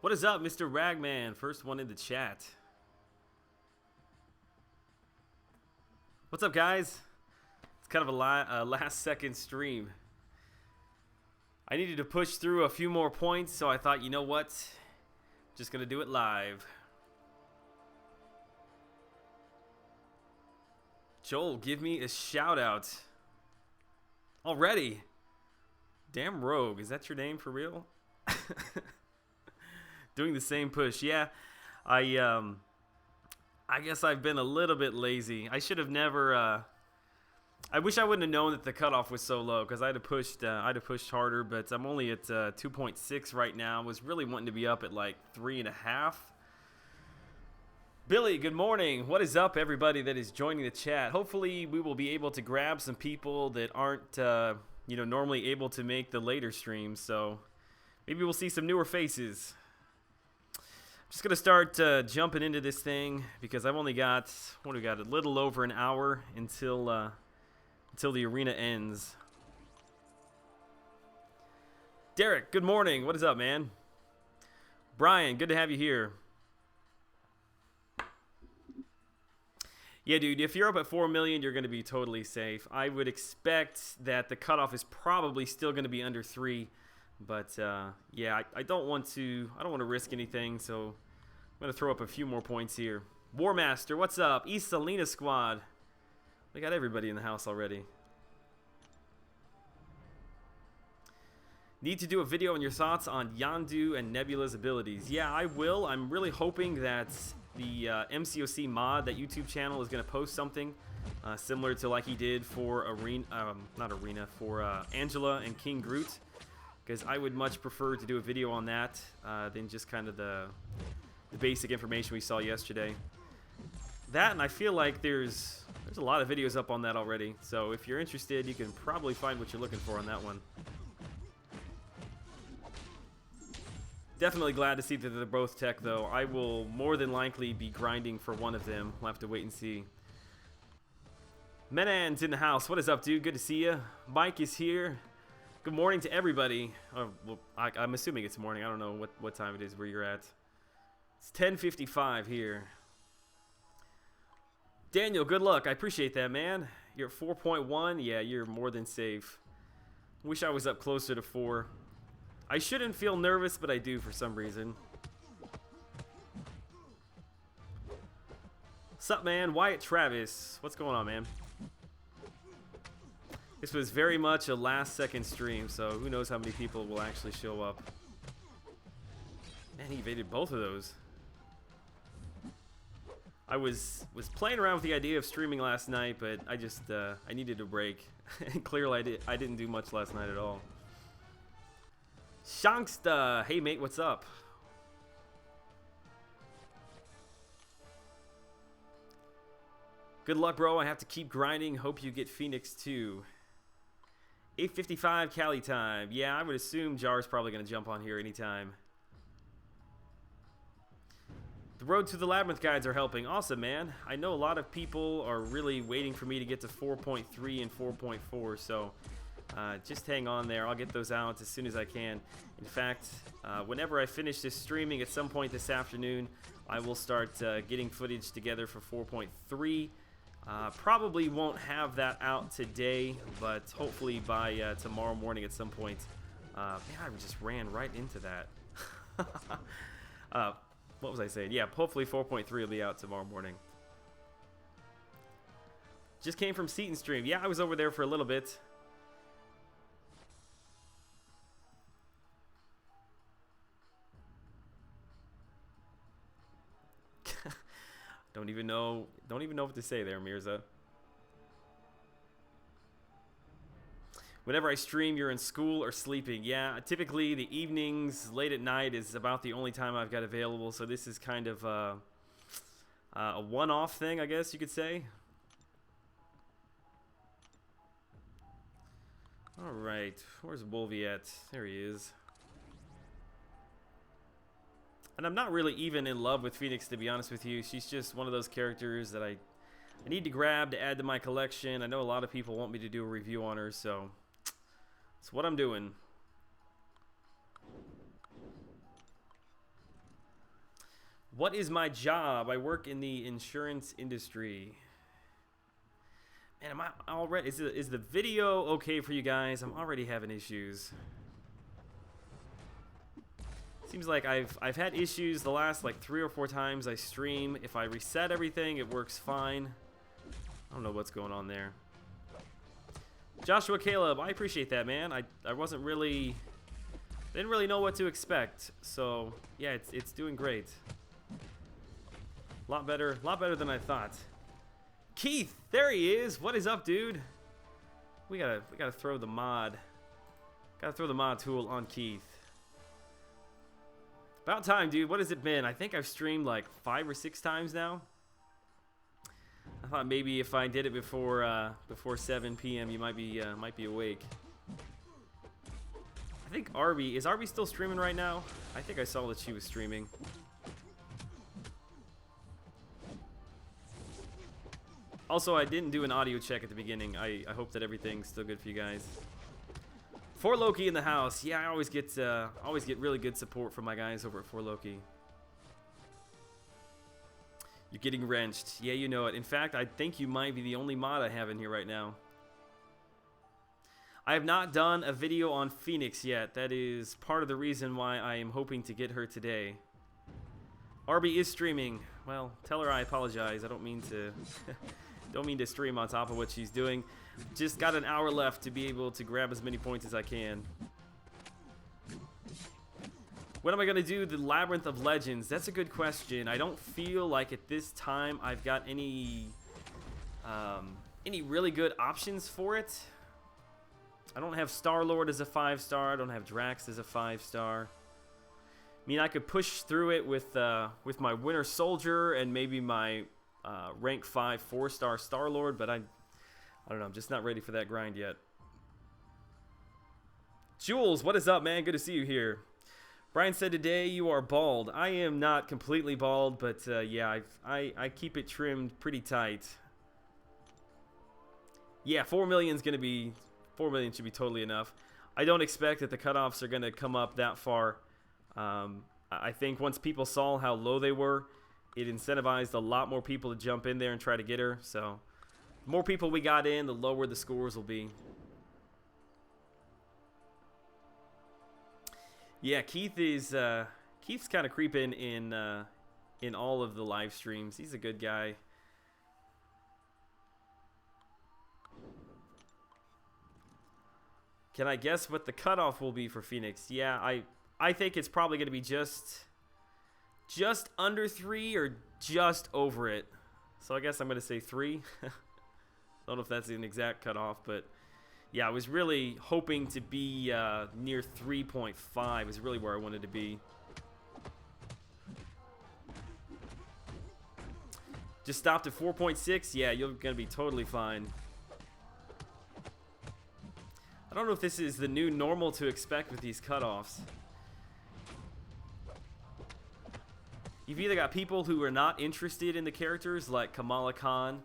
What is up, Mr. Ragman? First one in the chat. What's up, guys? It's kind of a last second stream. I needed to push through a few more points, so I thought, you know what? Just gonna do it live. Joel, give me a shout out. Already? Damn Rogue, is that your name for real? Doing the same push. Yeah, I guess I've been a little bit lazy. I should have never. I wish I wouldn't have known that the cutoff was so low because I'd have pushed harder. But I'm only at 2.6 right now. Was really wanting to be up at like 3.5. Billy, good morning. What is up, everybody that is joining the chat? Hopefully, we will be able to grab some people that aren't normally able to make the later streams. So maybe we'll see some newer faces. Just gonna start jumping into this thing because I've only got a little over an hour until the arena ends. Derek, good morning. What is up, man? Brian, good to have you here. Yeah, dude, if you're up at 4 million, you're gonna be totally safe. I would expect that the cutoff is probably still gonna be under 3. But yeah, I don't want to risk anything, so I'm gonna throw up a few more points here. Warmaster, what's up? East Salina squad. We got everybody in the house already. Need to do a video on your thoughts on Yondu and Nebula's abilities. Yeah, I will. I'm really hoping that the MCOC mod, that YouTube channel, is gonna post something similar to like he did for Angela and King Groot. Because I would much prefer to do a video on that than just kind of the basic information we saw yesterday. That, and I feel like there's a lot of videos up on that already. So if you're interested, you can probably find what you're looking for on that one. Definitely glad to see that they're both tech, though. I will more than likely be grinding for one of them. We'll have to wait and see. Menan's in the house. What is up, dude? Good to see you. Mike is here. Good morning to everybody. Well, I'm assuming it's morning. I don't know what time it is where you're at. It's 10:55 here. Daniel, good luck. I appreciate that, man. You're at 4.1. Yeah, you're more than safe. Wish I was up closer to 4. I shouldn't feel nervous, but I do for some reason. Sup, man? Wyatt Travis. What's going on, man? This was very much a last-second stream, so who knows how many people will actually show up. Man, he evaded both of those. I was playing around with the idea of streaming last night, but I just I needed a break. And clearly, I didn't do much last night at all. Shanksta, hey mate, what's up? Good luck, bro. I have to keep grinding. Hope you get Phoenix too. 8:55 Cali time. Yeah, I would assume Jar's probably going to jump on here anytime. The road to the Labyrinth guides are helping. Awesome, man. I know a lot of people are really waiting for me to get to 4.3 and 4.4, so just hang on there. I'll get those out as soon as I can. In fact, whenever I finish this streaming at some point this afternoon, I will start getting footage together for 4.3. Probably won't have that out today, but hopefully by tomorrow morning at some point. Man, I just ran right into that. What was I saying? Yeah, hopefully 4.3 will be out tomorrow morning. Just came from Seaton stream. Yeah, I was over there for a little bit. Don't even know what to say there, Mirza. Whenever I stream, you're in school or sleeping. Yeah, typically the evenings, late at night, is about the only time I've got available. So this is kind of a one-off thing, I guess you could say. All right, where's Wolvie at? There he is. And I'm not really even in love with Phoenix, to be honest with you. She's just one of those characters that I need to grab to add to my collection. I know a lot of people want me to do a review on her, so that's what I'm doing. What is my job? I work in the insurance industry. Man, am I already? Is the video okay for you guys? I'm already having issues. Seems like I've had issues the last like 3 or 4 times I stream. If I reset everything, it works fine. I don't know what's going on there. Joshua Caleb, I appreciate that, man. I didn't really know what to expect. So yeah, it's doing great. A lot better than I thought. Keith, there he is. What is up, dude? We gotta throw the mod. Gotta throw the mod tool on Keith. About time, dude. What has it been? I think I've streamed like 5 or 6 times now. I thought maybe if I did it before 7 p.m. you might be awake. I think is Arby still streaming right now? I think I saw that she was streaming. Also, I didn't do an audio check at the beginning. I hope that everything's still good for you guys. For Loki in the house. Yeah, I always get really good support from my guys over at For Loki. You're getting wrenched. Yeah, you know it. In fact, I think you might be the only mod I have in here right now. I have not done a video on Phoenix yet. That is part of the reason why I am hoping to get her today. Arby is streaming. Well, tell her I apologize. I don't mean to don't mean to stream on top of what she's doing. Just got an hour left to be able to grab as many points as I can. When am I going to do the Labyrinth of Legends? That's a good question. I don't feel like at this time I've got any really good options for it. I don't have Star-Lord as a 5-star. I don't have Drax as a 5-star. I mean, I could push through it with my Winter Soldier and maybe my rank 5 4-star Star-Lord, but I don't know. I'm just not ready for that grind yet. Jules, what is up, man? Good to see you here. Brian said today you are bald. I am not completely bald, but yeah, I keep it trimmed pretty tight. Yeah, 4 million should be totally enough. I don't expect that the cutoffs are going to come up that far. I think once people saw how low they were, it incentivized a lot more people to jump in there and try to get her. So the more people we got in, the lower the scores will be. Yeah, Keith's kind of creeping in all of the live streams. He's a good guy. Can I guess what the cutoff will be for Phoenix? Yeah, I think it's probably going to be just under 3 or just over it. So I guess I'm going to say 3. I don't know if that's an exact cutoff, but yeah, I was really hoping to be near 3.5 is really where I wanted to be. Just stopped at 4.6. Yeah, you're going to be totally fine. I don't know if this is the new normal to expect with these cutoffs. You've either got people who are not interested in the characters, like Kamala Khan,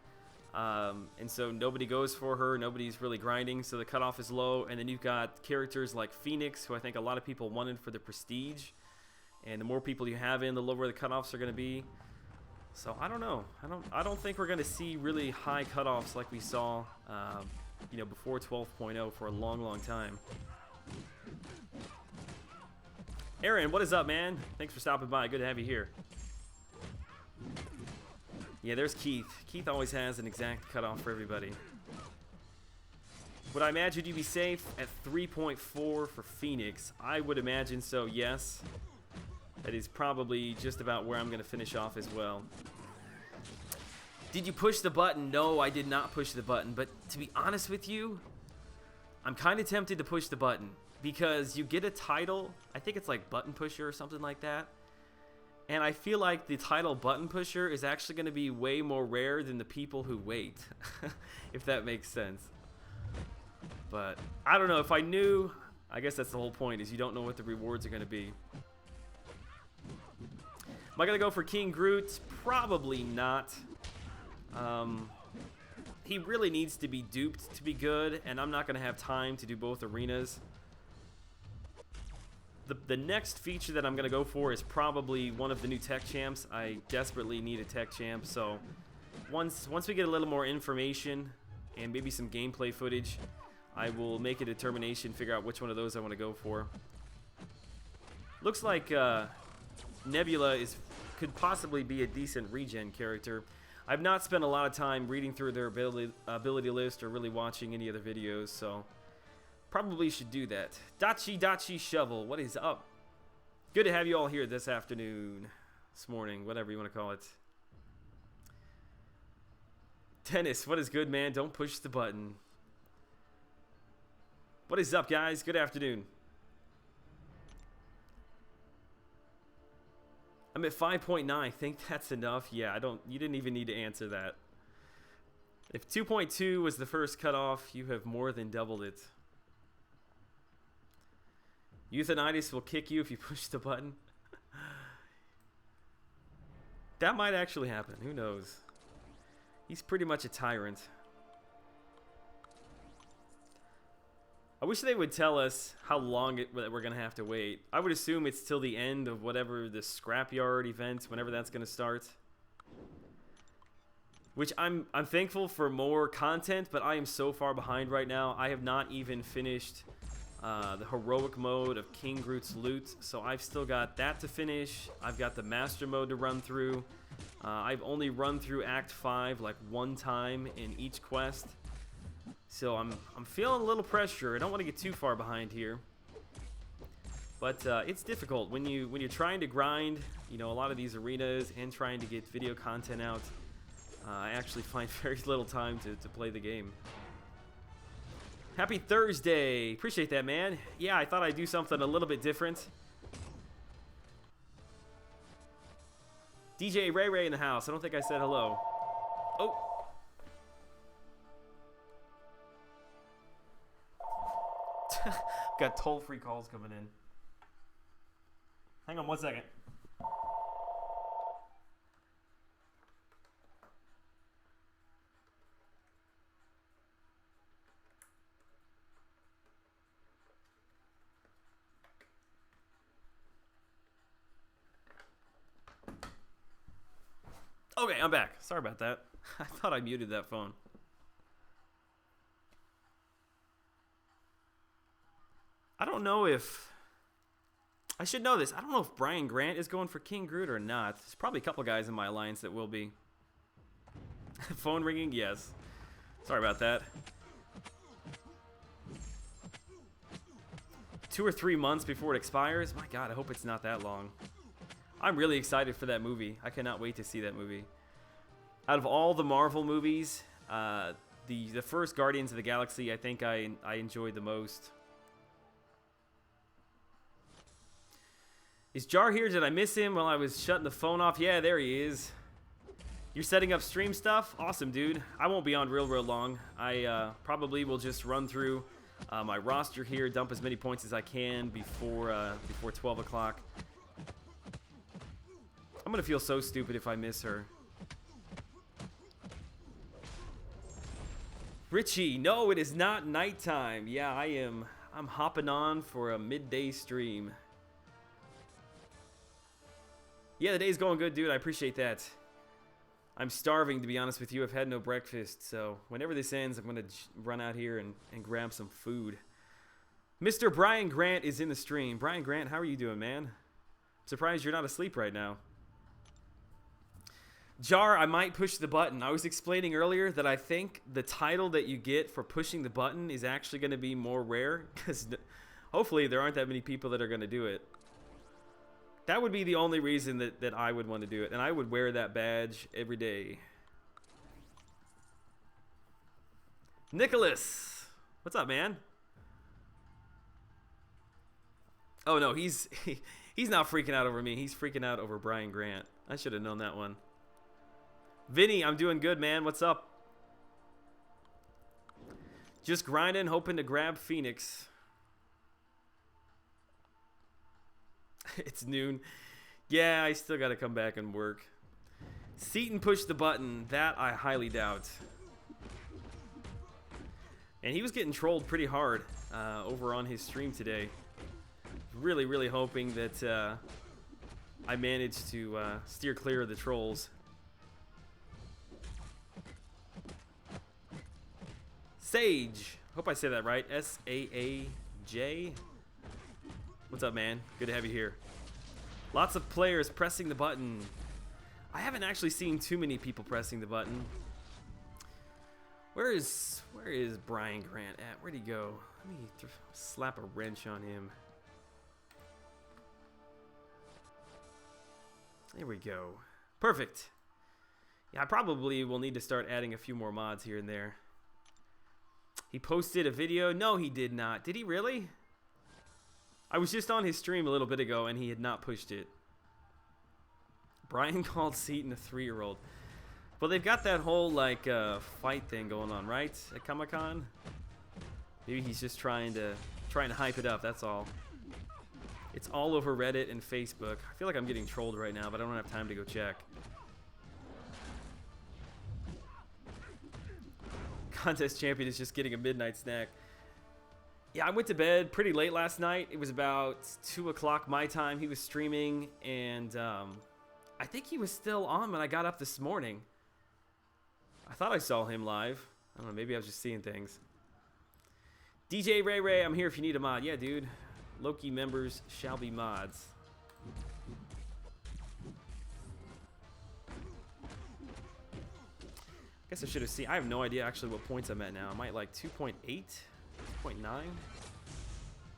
and so nobody goes for her, nobody's really grinding, so the cutoff is low, and then you've got characters like Phoenix, who I think a lot of people wanted for the prestige, and the more people you have in, the lower the cutoffs are going to be. So I don't know. I don't think we're going to see really high cutoffs like we saw you know, before 12.0 for a long time. Aaron, what is up, man? Thanks for stopping by. Good to have you here. Yeah, there's Keith. Keith always has an exact cutoff for everybody. Would I imagine you'd be safe at 3.4 for Phoenix? I would imagine so, yes. That is probably just about where I'm going to finish off as well. Did you push the button? No, I did not push the button. But to be honest with you, I'm kind of tempted to push the button. Because you get a title, I think it's like Button Pusher or something like that. And I feel like the title Button Pusher is actually going to be way more rare than the people who wait. If that makes sense. But I don't know. If I knew, I guess that's the whole point, is you don't know what the rewards are going to be. Am I going to go for King Groot? Probably not. He really needs to be duped to be good, and I'm not going to have time to do both arenas. the next feature that I'm going to go for is probably one of the new tech champs. I desperately need a tech champ, so once we get a little more information and maybe some gameplay footage, I will make a determination, figure out which one of those I want to go for. Looks like Nebula could possibly be a decent regen character. I've not spent a lot of time reading through their ability list or really watching any other videos, so probably should do that. Dachi Shovel, what is up? Good to have you all here this afternoon, this morning, whatever you want to call it. Dennis, what is good, man? Don't push the button. What is up, guys? Good afternoon. I'm at 5.9. Think that's enough? Yeah, you didn't even need to answer that. If 2.2 was the first cutoff, you have more than doubled it. Euthanitis will kick you if you push the button. That might actually happen. Who knows? He's pretty much a tyrant. I wish they would tell us how long we're going to have to wait. I would assume it's till the end of whatever the scrapyard event, whenever that's going to start. Which I'm thankful for more content, but I am so far behind right now. I have not even finished the heroic mode of King Groot's loot, so I've still got that to finish. I've got the master mode to run through. I've only run through Act 5 like one time in each quest. So I'm feeling a little pressure. I don't want to get too far behind here, but it's difficult when you're trying to grind, you know, a lot of these arenas and trying to get video content out. I actually find very little time to play the game. Happy Thursday! Appreciate that, man. Yeah, I thought I'd do something a little bit different. DJ Ray in the house. I don't think I said hello. Oh. Got toll-free calls coming in. Hang on 1 second. Okay, I'm back. Sorry about that. I thought I muted that phone. I don't know if... I should know this. I don't know if Brian Grant is going for King Groot or not. There's probably a couple guys in my alliance that will be. Phone ringing? Yes. Sorry about that. 2 or 3 months before it expires? My God, I hope it's not that long. I'm really excited for that movie. I cannot wait to see that movie. Out of all the Marvel movies, the first Guardians of the Galaxy, I think I enjoyed the most. Is Jar here? Did I miss him while I was shutting the phone off? Yeah, there he is. You're setting up stream stuff? Awesome, dude. I won't be on real long. I probably will just run through my roster here, dump as many points as I can before 12 o'clock. I'm going to feel so stupid if I miss her. Richie, no, it is not nighttime. Yeah, I'm hopping on for a midday stream. Yeah, the day's going good, dude. I appreciate that. I'm starving, to be honest with you. I've had no breakfast, so whenever this ends, I'm going to run out here and grab some food. Mr. Brian Grant is in the stream. Brian Grant, how are you doing, man? I'm surprised you're not asleep right now. Jar, I might push the button. I was explaining earlier that I think the title that you get for pushing the button is actually going to be more rare, because hopefully there aren't that many people that are going to do it. That would be the only reason that I would want to do it, and I would wear that badge every day. Nicholas, what's up, man? Oh no, he's not freaking out over me. He's freaking out over Brian Grant. I should have known that one. Vinny, I'm doing good, man. What's up? Just grinding, hoping to grab Phoenix. It's noon. Yeah, I still got to come back and work. Seaton pushed the button. That I highly doubt. And he was getting trolled pretty hard over on his stream today. really, really hoping that I managed to steer clear of the trolls. Sage. Hope I said that right. S-A-A-J. What's up, man? Good to have you here. Lots of players pressing the button. I haven't actually seen too many people pressing the button. Where is Brian Grant at? Where'd he go? Let me slap a wrench on him. There we go. Perfect. Yeah, I probably will need to start adding a few more mods here and there. He posted a video. No, he did not. Did he really? I was just on his stream a little bit ago and he had not pushed it. Brian called Seaton a 3-year-old. Well, they've got that whole like fight thing going on, right? At Comic-Con. Maybe he's just trying to hype it up. That's all. It's all over Reddit and Facebook. I feel like I'm getting trolled right now, but I don't have time to go check. Contest champion is just getting a midnight snack. Yeah, I went to bed pretty late last night. It was about 2 o'clock my time. He was streaming, and I think he was still on when I got up this morning. I thought I saw him live. I don't know, maybe I was just seeing things. DJ Ray Ray, I'm here if you need a mod. Yeah, dude. Loki members shall be mods. Guess I should have seen. I have no idea actually what points I'm at now. I'm at like 2.8, 2.9.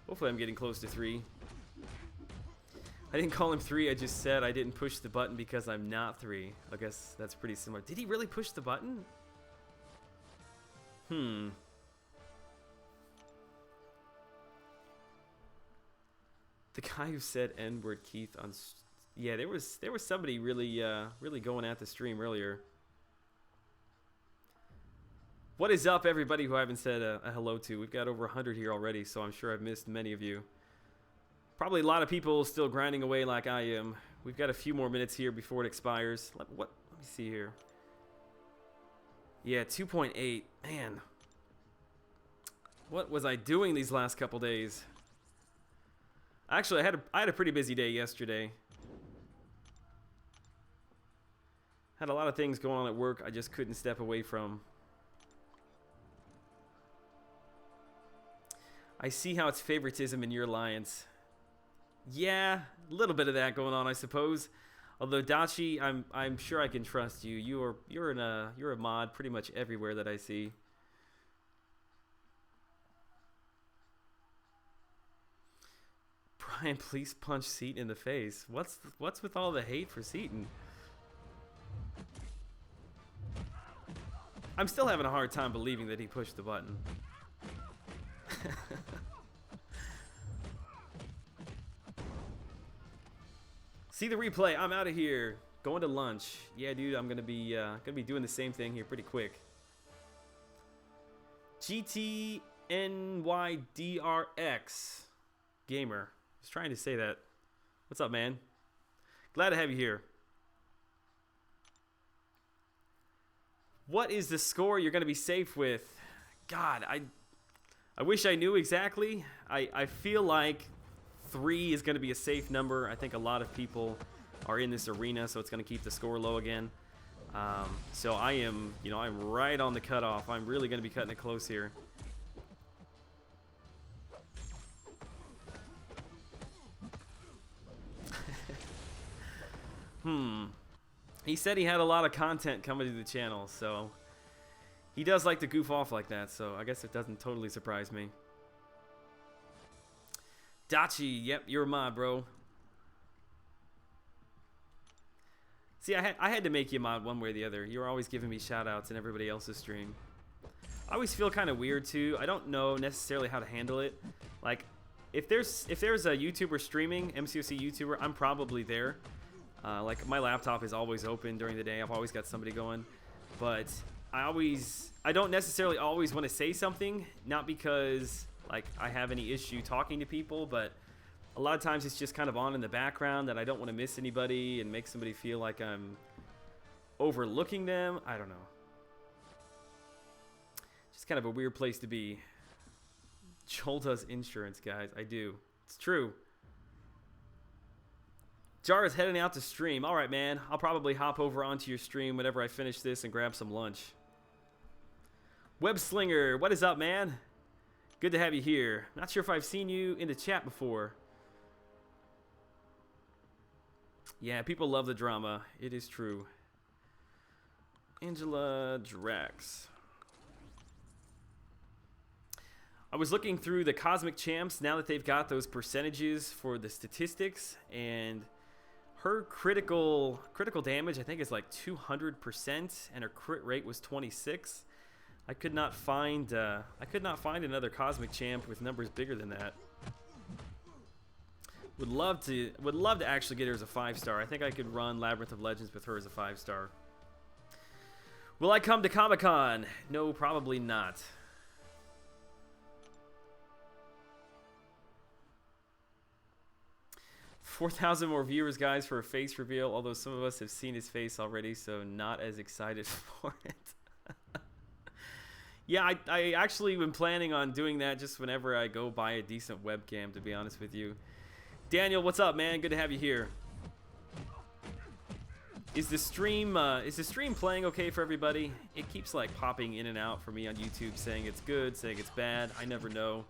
Hopefully I'm getting close to 3. I didn't call him 3. I just said I didn't push the button because I'm not 3. I guess that's pretty similar. Did he really push the button? The guy who said N-word Keith on... Yeah, there was somebody really really going at the stream earlier. What is up, everybody who I haven't said a hello to? We've got over 100 here already, so I'm sure I've missed many of you. Probably a lot of people still grinding away like I am. We've got a few more minutes here before it expires. Let me see here. Yeah, 2.8. Man. What was I doing these last couple days? Actually, I had a pretty busy day yesterday. Had a lot of things going on at work I just couldn't step away from. I see how it's favoritism in your alliance. Yeah, a little bit of that going on, I suppose. Although Dachi, I'm sure I can trust you. You're a mod pretty much everywhere that I see. Brian, please punch Seaton in the face. What's with all the hate for Seaton? I'm still having a hard time believing that he pushed the button. See the replay. I'm out of here. Going to lunch. Yeah, dude, I'm gonna be doing the same thing here pretty quick. GTNYDRX Gamer. I was trying to say that. What's up, man? Glad to have you here. What is the score you're gonna be safe with? God, I wish I knew exactly. I feel like 3 is going to be a safe number. I think a lot of people are in this arena, so it's going to keep the score low again. So I am, I'm right on the cutoff. I'm really going to be cutting it close here. He said he had a lot of content coming to the channel, so he does like to goof off like that, so I guess it doesn't totally surprise me. Dachi, yep, you're a mod, bro. See, I had to make you a mod one way or the other. You're always giving me shout-outs in everybody else's stream. I always feel kind of weird, too. I don't know necessarily how to handle it. Like, if there's a YouTuber streaming, MCOC YouTuber, I'm probably there. Like, my laptop is always open during the day. I've always got somebody going. But I don't necessarily always want to say something, not because like I have any issue talking to people, but a lot of times it's just kind of on in the background that I don't want to miss anybody and make somebody feel like I'm overlooking them. I don't know. Just kind of a weird place to be. Joel does insurance, guys. I do. It's true. Jar is heading out to stream. All right, man. I'll probably hop over onto your stream whenever I finish this and grab some lunch. Web Slinger, what is up, man? Good to have you here. Not sure if I've seen you in the chat before. Yeah, people love the drama. It is true. Angela Drax. I was looking through the Cosmic Champs now that they've got those percentages for the statistics, and her critical damage I think is like 200%, and her crit rate was 26. I could not find another Cosmic Champ with numbers bigger than that. Would love to actually get her as a 5-star. I think I could run Labyrinth of Legends with her as a 5-star. Will I come to Comic-Con? No, probably not. 4,000 more viewers, guys, for a face reveal, although some of us have seen his face already, so not as excited for it. Yeah, I actually been planning on doing that just whenever I go buy a decent webcam, to be honest with you. Daniel, what's up, man? Good to have you here. Is the stream playing okay for everybody? It keeps like popping in and out for me on YouTube, saying it's good, saying it's bad. I never know.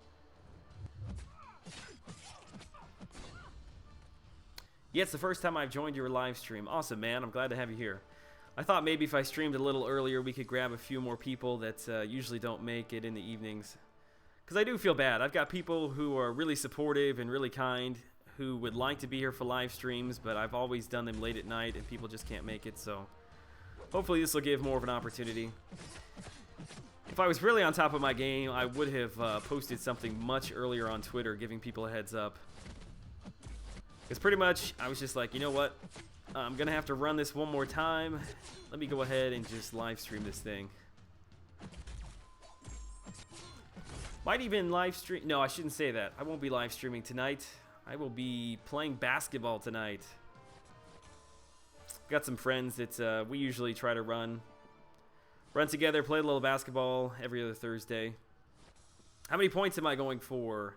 Yeah, it's the first time I've joined your live stream. Awesome, man. I'm glad to have you here. I thought maybe if I streamed a little earlier, we could grab a few more people that usually don't make it in the evenings. Because I do feel bad. I've got people who are really supportive and really kind, who would like to be here for live streams, but I've always done them late at night, and people just can't make it, so hopefully this will give more of an opportunity. If I was really on top of my game, I would have posted something much earlier on Twitter, giving people a heads up. Because pretty much, I was just like, you know what? I'm going to have to run this one more time. Let me go ahead and just live stream this thing. Might even live stream. No, I shouldn't say that. I won't be live streaming tonight. I will be playing basketball tonight. Got some friends that we usually try to run together, play a little basketball every other Thursday. How many points am I going for?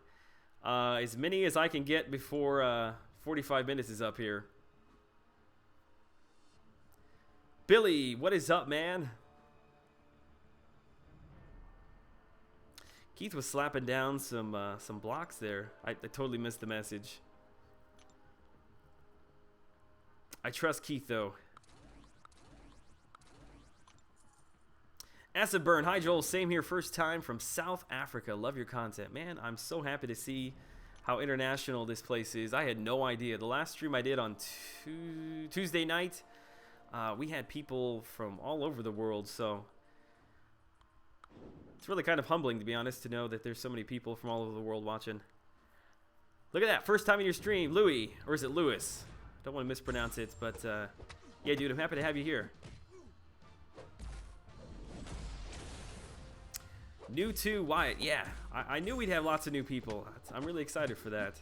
As many as I can get before 45 minutes is up here. Billy, what is up, man? Keith was slapping down some blocks there. I totally missed the message. I trust Keith, though. Acid Burn, hi Joel, same here, first time from South Africa. Love your content. Man, I'm so happy to see how international this place is. I had no idea. The last stream I did on Tuesday night, we had people from all over the world, so it's really kind of humbling, to be honest, to know that there's so many people from all over the world watching. Look at that, first time in your stream, Louis, or is it Lewis? Don't want to mispronounce it, but yeah, dude, I'm happy to have you here. New to Wyatt, yeah. I knew we'd have lots of new people. I'm really excited for that.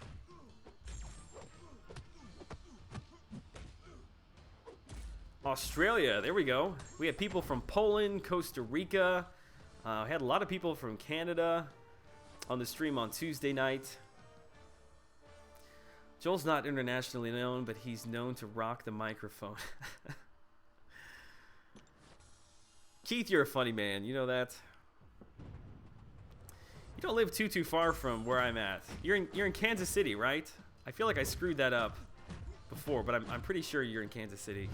Australia, there we go. We had people from Poland, Costa Rica. We had a lot of people from Canada on the stream on Tuesday night. Joel's not internationally known, but he's known to rock the microphone. Keith, you're a funny man. You know that? You don't live too far from where I'm at. You're in Kansas City, right? I feel like I screwed that up before, but I'm pretty sure you're in Kansas City.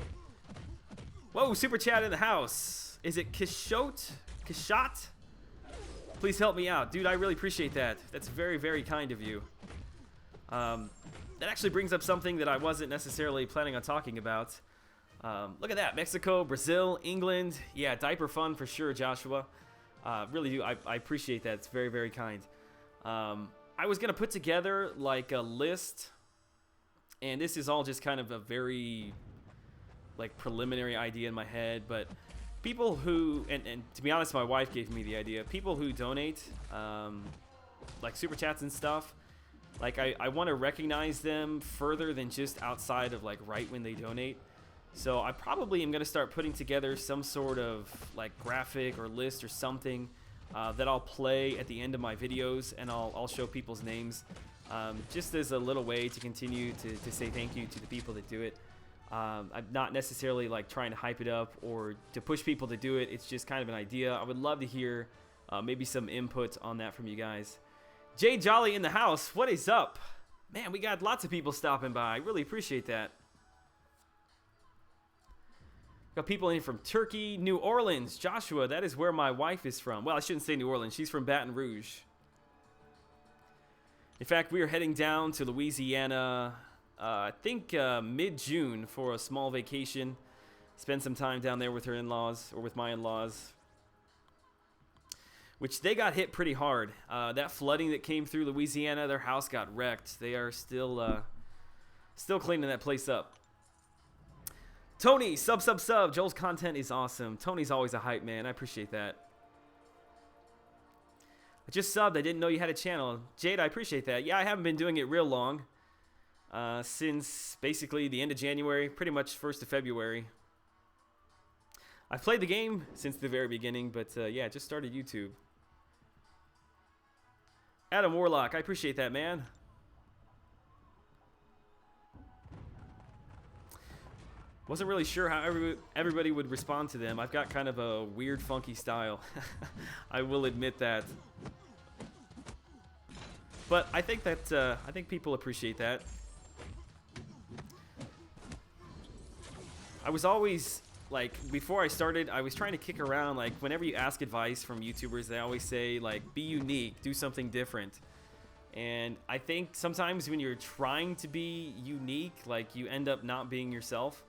Whoa, super chat in the house. Is it Kishot? Kishot? Please help me out. Dude, I really appreciate that. That's very, very kind of you. That actually brings up something that I wasn't necessarily planning on talking about. Look at that. Mexico, Brazil, England. Yeah, diaper fun for sure, Joshua. Really do. I appreciate that. It's very, very kind. I was going to put together like a list, and this is all just kind of a very like preliminary idea in my head, but people who, and to be honest, my wife gave me the idea, people who donate, like super chats and stuff, like I want to recognize them further than just outside of like right when they donate. So I probably am going to start putting together some sort of like graphic or list or something that I'll play at the end of my videos, and I'll show people's names. just as a little way to continue to say thank you to the people that do it. I'm not necessarily like trying to hype it up or to push people to do it. It's just kind of an idea. I would love to hear maybe some input on that from you guys. Jay Jolly in the house. What is up? Man, we got lots of people stopping by. I really appreciate that. Got people in from Turkey, New Orleans. Joshua, that is where my wife is from. Well, I shouldn't say New Orleans. She's from Baton Rouge. In fact, we are heading down to Louisiana, I think mid-June for a small vacation. Spend some time down there with her in-laws, or with my in-laws. Which they got hit pretty hard. That flooding that came through Louisiana, their house got wrecked. They are still cleaning that place up. Tony, sub. Joel's content is awesome. Tony's always a hype man. I appreciate that. I just subbed. I didn't know you had a channel. Jade, I appreciate that. Yeah, I haven't been doing it real long. Since basically the end of January, pretty much 1st of February. I've played the game since the very beginning, but yeah, just started YouTube. Adam Warlock, I appreciate that, man. Wasn't really sure how everybody would respond to them. I've got kind of a weird, funky style. I will admit that. But I think that I think people appreciate that. I was always like, before I started, I was trying to kick around, like, whenever you ask advice from YouTubers, they always say, like, be unique, do something different. And I think sometimes when you're trying to be unique, like, you end up not being yourself.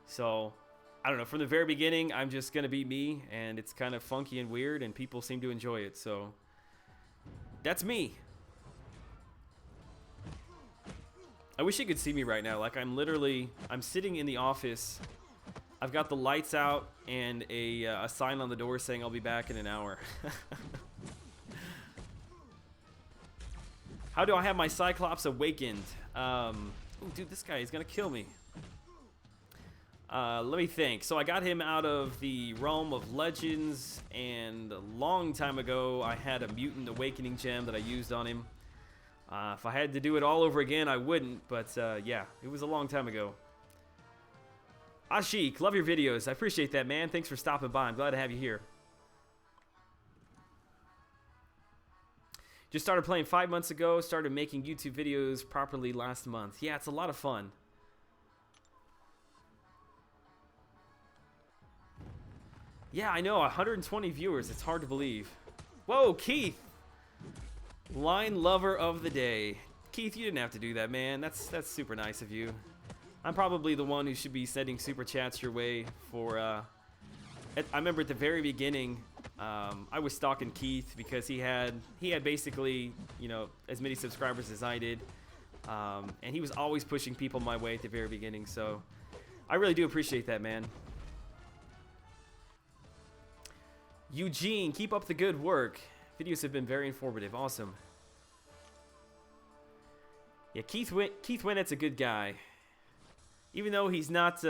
So, I don't know, from the very beginning, I'm just going to be me, and it's kind of funky and weird, and people seem to enjoy it. So, that's me. I wish you could see me right now. Like, I'm sitting in the office. I've got the lights out and a sign on the door saying I'll be back in an hour. How do I have my Cyclops awakened? Ooh, dude, this guy is going to kill me. Let me think. So I got him out of the realm of legends, and a long time ago I had a mutant awakening gem that I used on him. If I had to do it all over again, I wouldn't, but yeah, it was a long time ago. Ashik, love your videos. I appreciate that, man. Thanks for stopping by. I'm glad to have you here. Just started playing 5 months ago. Started making YouTube videos properly last month. Yeah, it's a lot of fun. Yeah, I know. 120 viewers. It's hard to believe. Whoa, Keith. Line lover of the day. Keith, you didn't have to do that, man. That's super nice of you. I'm probably the one who should be sending super chats your way for, I remember at the very beginning, I was stalking Keith because he had basically, you know, as many subscribers as I did. And he was always pushing people my way at the very beginning. So I really do appreciate that, man. Eugene, keep up the good work. Videos have been very informative. Awesome. Yeah, Keith Winnett's a good guy. Even though he's not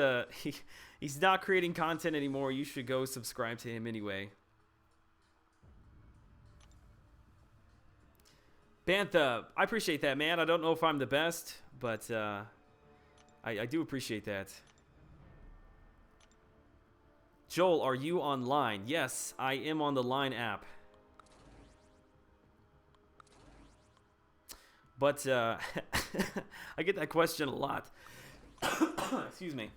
he's not creating content anymore, you should go subscribe to him anyway. Bantha, I appreciate that, man. I don't know if I'm the best, but I do appreciate that. Joel, are you online? Yes, I am on the Line app. But I get that question a lot. Excuse me.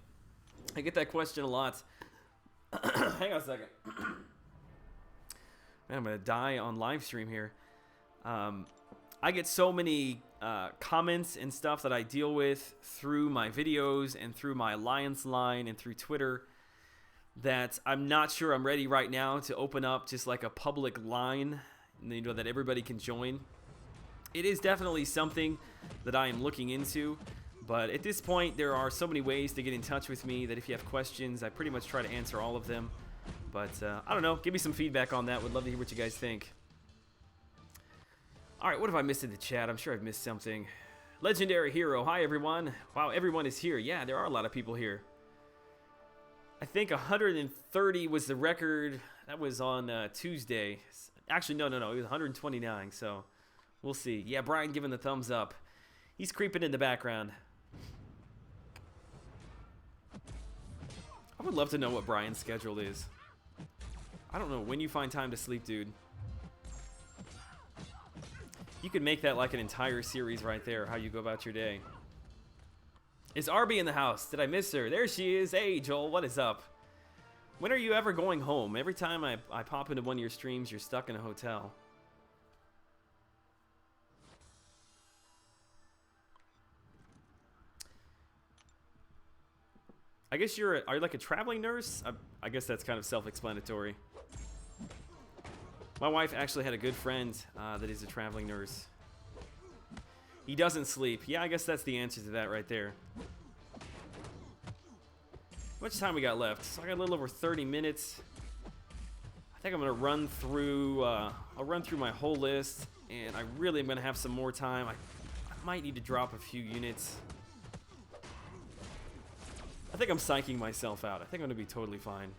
I get that question a lot. Hang on a second. Man, I'm going to die on live stream here. I get so many comments and stuff that I deal with through my videos and through my Alliance line and through Twitter that I'm not sure I'm ready right now to open up just like a public line, you know, that everybody can join. It is definitely something that I am looking into, but at this point there are so many ways to get in touch with me that if you have questions, I pretty much try to answer all of them. But I don't know, give me some feedback on that. Would love to hear what you guys think. Alright, what have I missed in the chat? I'm sure I've missed something. Legendary Hero, hi everyone. Wow, everyone is here. Yeah, there are a lot of people here. I think 130 was the record. That was on Tuesday. Actually, no. It was 129, so We'll see. Yeah, Brian giving the thumbs up. He's creeping in the background. I would love to know what Brian's schedule is. I don't know when you find time to sleep, dude. You could make that like an entire series right there, how you go about your day. Is Arby in the house? Did I miss her? There she is. Hey, Joel, what is up? When are you ever going home? Every time I pop into one of your streams, you're stuck in a hotel. I guess are you like a traveling nurse? I guess that's kind of self-explanatory. My wife actually had a good friend that is a traveling nurse. He doesn't sleep. Yeah, I guess that's the answer to that right there. How much time we got left? So I got a little over 30 minutes. I think I'm gonna run through. I'll run through my whole list, and I really am gonna have some more time. I might need to drop a few units. I think I'm psyching myself out. I think I'm gonna be totally fine.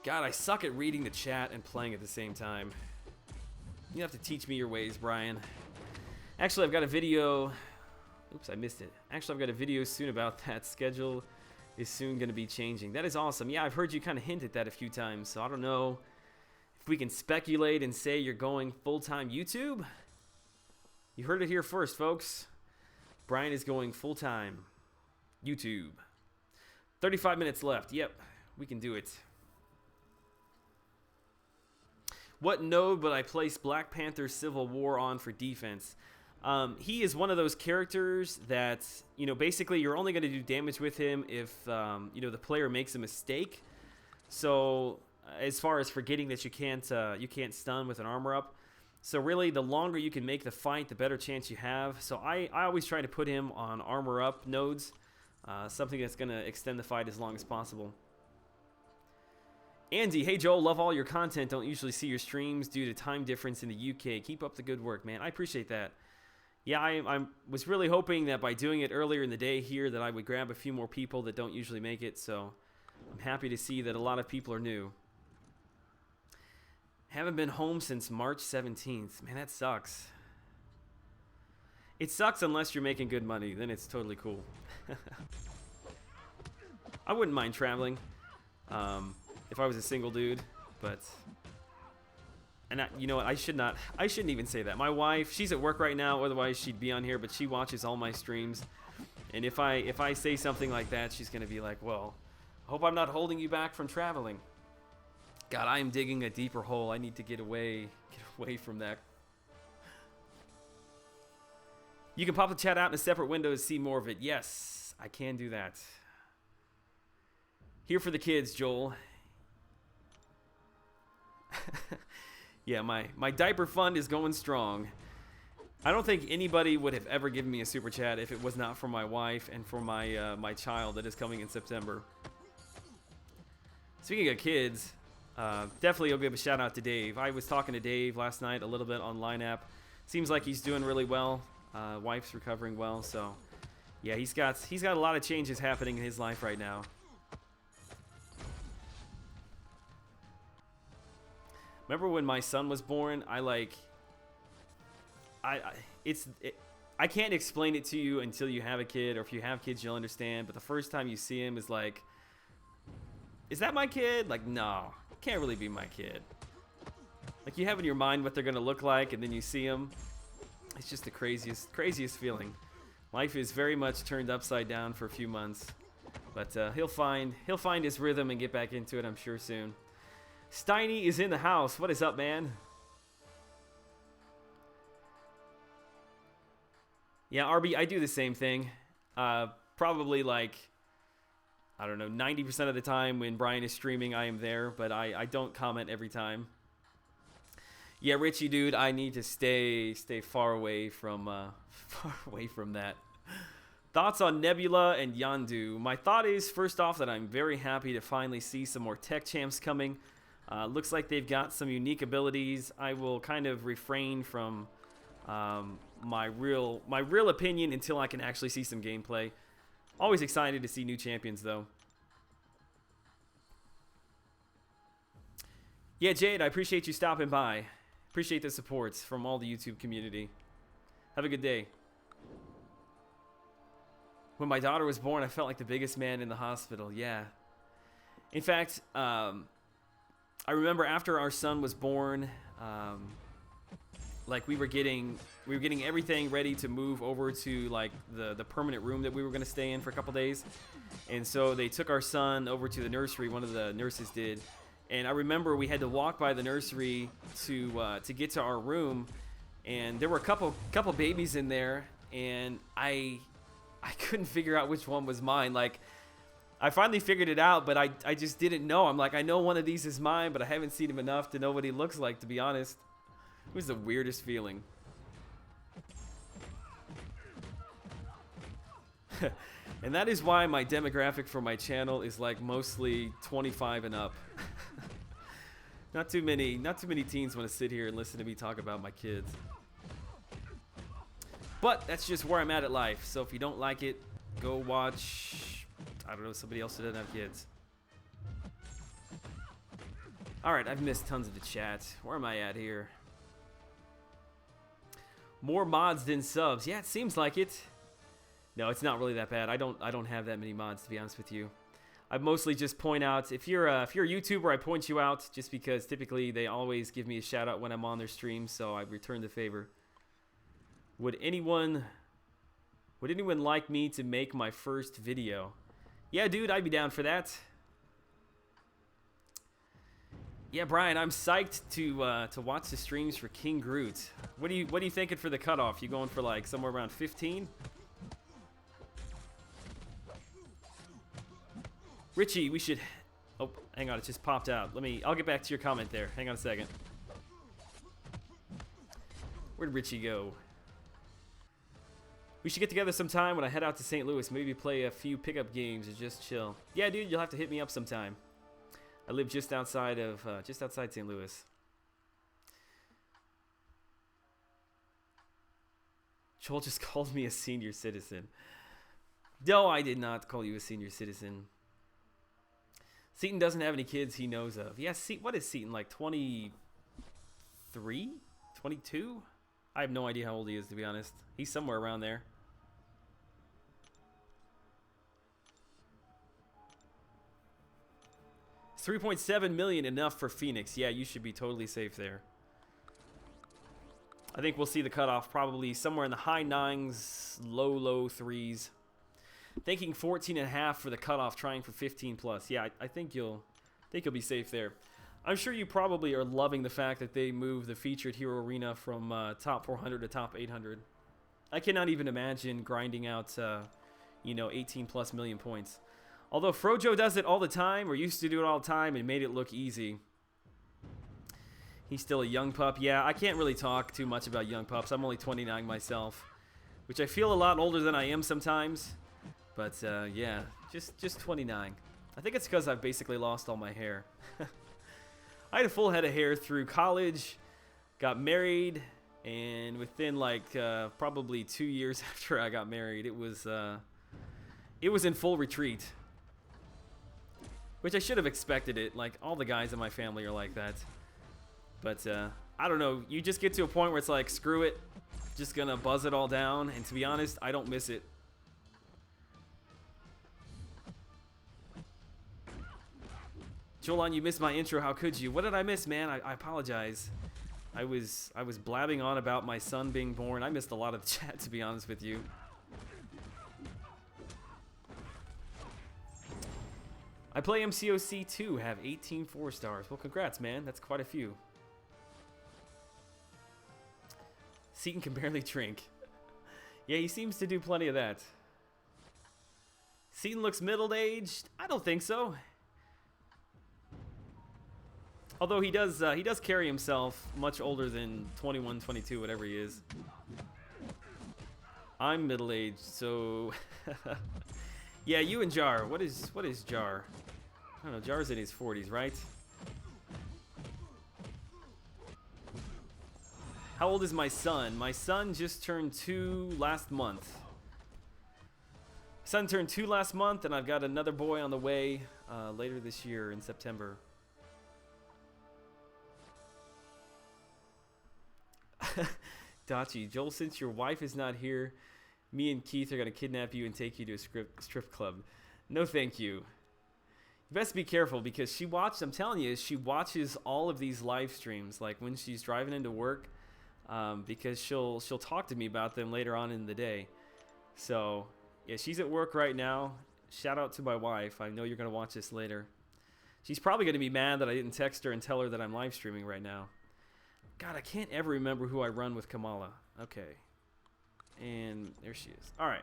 God, I suck at reading the chat and playing at the same time. You have to teach me your ways, Brian. Actually, I've got a video. Oops, I missed it. Actually, I've got a video soon about that. Schedule is soon going to be changing. That is awesome. Yeah, I've heard you kind of hint at that a few times, so I don't know if we can speculate and say you're going full-time YouTube. You heard it here first, folks. Brian is going full-time YouTube. 35 minutes left. Yep, we can do it. What node would I place Black Panther Civil War on for defense? He is one of those characters that, you know, basically you're only going to do damage with him if, you know, the player makes a mistake. So as far as forgetting that you can't stun with an armor up. So really, the longer you can make the fight, the better chance you have. So I always try to put him on armor up nodes, something that's going to extend the fight as long as possible. Andy, hey Joel, love all your content. Don't usually see your streams due to time difference in the UK. Keep up the good work, man. I appreciate that. Yeah, I was really hoping that by doing it earlier in the day here that I would grab a few more people that don't usually make it. So I'm happy to see that a lot of people are new. Haven't been home since March 17th. Man, that sucks. It sucks unless you're making good money. Then it's totally cool. I wouldn't mind traveling. If I was a single dude, but you know what, I shouldn't even say that. My wife, she's at work right now, otherwise she'd be on here, but she watches all my streams, and if I say something like that, she's gonna be like, well, I hope I'm not holding you back from traveling. God, I am digging a deeper hole. I need to get away from that. You can pop the chat out in a separate window to see more of it. Yes, I can do that. Here for the kids, Joel. Yeah, my diaper fund is going strong. I don't think anybody would have ever given me a super chat if it was not for my wife and for my my child that is coming in September. Speaking of kids, definitely I'll give a shout out to Dave. I was talking to Dave last night a little bit on Line App. Seems like he's doing really well. Wife's recovering well, so yeah, he's got a lot of changes happening in his life right now. Remember when my son was born? I can't explain it to you until you have a kid, or if you have kids, you'll understand. But the first time you see him is like, is that my kid? Like, no, can't really be my kid. Like, you have in your mind what they're gonna look like, and then you see them. It's just the craziest feeling. Life is very much turned upside down for a few months, but he'll find his rhythm and get back into it, I'm sure, soon. Steiny is in the house. What is up, man? Yeah, RB, I do the same thing. Probably like, I don't know, 90% of the time when Brian is streaming, I am there, but I don't comment every time. Yeah, Richie, dude, I need to stay far away from that. Thoughts on Nebula and Yondu? My thought is, first off, that I'm very happy to finally see some more tech champs coming. Looks like they've got some unique abilities. I will kind of refrain from my real opinion until I can actually see some gameplay. Always excited to see new champions, though. Yeah, Jade, I appreciate you stopping by. Appreciate the support from all the YouTube community. Have a good day. When my daughter was born, I felt like the biggest man in the hospital. Yeah. In fact, I remember after our son was born, like we were getting everything ready to move over to like the permanent room that we were going to stay in for a couple days. And so they took our son over to the nursery. One of the nurses did. And I remember we had to walk by the nursery to get to our room, and there were a couple babies in there, and I couldn't figure out which one was mine. Like, I finally figured it out, but I just didn't know. I'm like, I know one of these is mine, but I haven't seen him enough to know what he looks like, to be honest. It was the weirdest feeling. And that is why my demographic for my channel is like mostly 25 and up. Not too many teens want to sit here and listen to me talk about my kids. But that's just where I'm at life. So if you don't like it, go watch, I don't know, somebody else who doesn't have kids. Alright, I've missed tons of the chat. Where am I at here? More mods than subs. Yeah, it seems like it. No, it's not really that bad. I don't have that many mods, to be honest with you. I mostly just point out, if you're a YouTuber, I point you out just because typically they always give me a shout out when I'm on their stream, so I return the favor. Would anyone like me to make my first video? Yeah, dude, I'd be down for that. Yeah, Brian, I'm psyched to watch the streams for King Groot. What are you thinking for the cutoff? You going for like somewhere around 15? Richie, we should... Oh, hang on, it just popped out. I'll get back to your comment there. Hang on a second. Where'd Richie go? We should get together sometime when I head out to St. Louis. Maybe play a few pickup games or just chill. Yeah, dude, you'll have to hit me up sometime. I live just outside St. Louis. Joel just called me a senior citizen. No, I did not call you a senior citizen. Seaton doesn't have any kids he knows of. Yeah, what is Seaton, like 23? 22? I have no idea how old he is, to be honest. He's somewhere around there. Is 3.7 million enough for Phoenix? Yeah, you should be totally safe there. I think we'll see the cutoff probably somewhere in the high 9s, low 3s. Thinking 14.5 for the cutoff, trying for 15 plus. Yeah, I think you'll be safe there. I'm sure you probably are loving the fact that they moved the featured hero arena from top 400 to top 800. I cannot even imagine grinding out, 18 plus million points. Although Frojo does it all the time, or used to do it all the time, and made it look easy. He's still a young pup. Yeah, I can't really talk too much about young pups. I'm only 29 myself, which I feel a lot older than I am sometimes. But yeah, just 29. I think it's because I've basically lost all my hair. I had a full head of hair through college, got married, and within like probably 2 years after I got married, it was in full retreat. Which I should have expected it. Like, all the guys in my family are like that. But I don't know. You just get to a point where it's like, screw it. Just gonna buzz it all down. And to be honest, I don't miss it. Jolan, you missed my intro. How could you? What did I miss, man? I apologize. I was blabbing on about my son being born. I missed a lot of the chat, to be honest with you. I play MCOC 2, have 18 4-stars. Well, congrats, man. That's quite a few. Seaton can barely drink. Yeah, he seems to do plenty of that. Seaton looks middle-aged. I don't think so. Although he does carry himself much older than 21, 22, whatever he is. I'm middle-aged, so... Yeah, you and Jar. What is Jar? I don't know. Jar's in his 40s, right? How old is my son? My son just turned 2 last month. Son turned 2 last month, and I've got another boy on the way later this year in September. Dachi, Joel, since your wife is not here, me and Keith are going to kidnap you and take you to a strip club. No, thank you. You best be careful because I'm telling you, she watches all of these live streams, like when she's driving into work, because she'll talk to me about them later on in the day. So, yeah, she's at work right now. Shout out to my wife. I know you're going to watch this later. She's probably going to be mad that I didn't text her and tell her that I'm live streaming right now. God, I can't ever remember who I run with Kamala. Okay. And there she is. All right.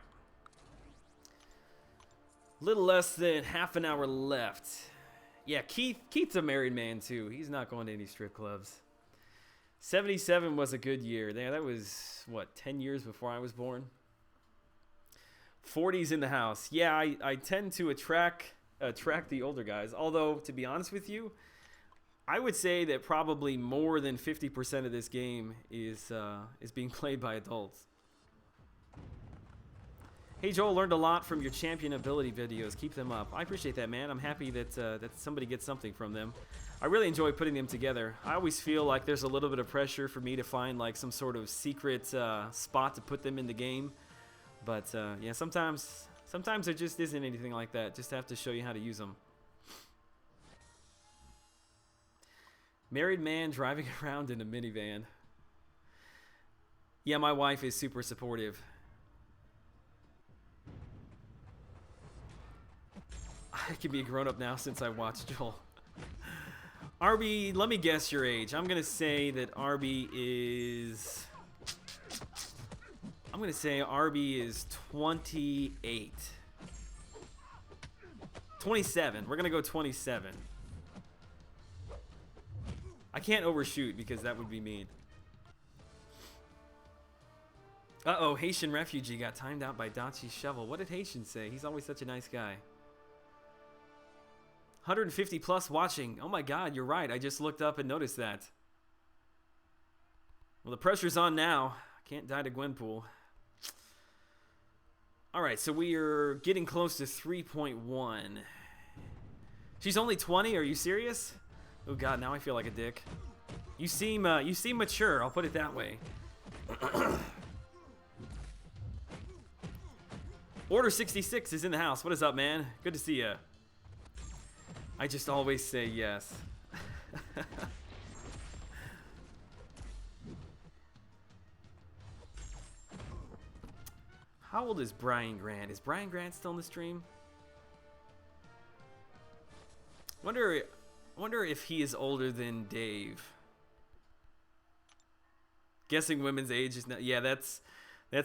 Little less than half an hour left. Yeah, Keith's a married man too. He's not going to any strip clubs. 77 was a good year. That was, what, 10 years before I was born? 40's in the house. Yeah, I tend to attract the older guys. Although, to be honest with you, I would say that probably more than 50% of this game is being played by adults. Hey Joel, learned a lot from your champion ability videos. Keep them up. I appreciate that, man. I'm happy that that somebody gets something from them. I really enjoy putting them together. I always feel like there's a little bit of pressure for me to find like some sort of secret spot to put them in the game. But yeah, sometimes there just isn't anything like that. Just have to show you how to use them. Married man driving around in a minivan. Yeah, my wife is super supportive. I can be a grown-up now since I watched Joel. Arby, let me guess your age. I'm going to say that Arby is... 28. 27. We're going to go 27. I can't overshoot because that would be mean. Uh-oh, Haitian refugee got timed out by Dachi's shovel. What did Haitian say? He's always such a nice guy. 150 plus watching. Oh my god, you're right. I just looked up and noticed that. Well, the pressure's on now. Can't die to Gwenpool. Alright, so we are getting close to 3.1. She's only 20? Are you serious? Oh god, now I feel like a dick. You seem mature, I'll put it that way. Order 66 is in the house. What is up, man? Good to see ya. I just always say yes. How old is Brian Grant? Is Brian Grant still in the stream? Wonder if he is older than Dave. Guessing women's age is not. Yeah, that's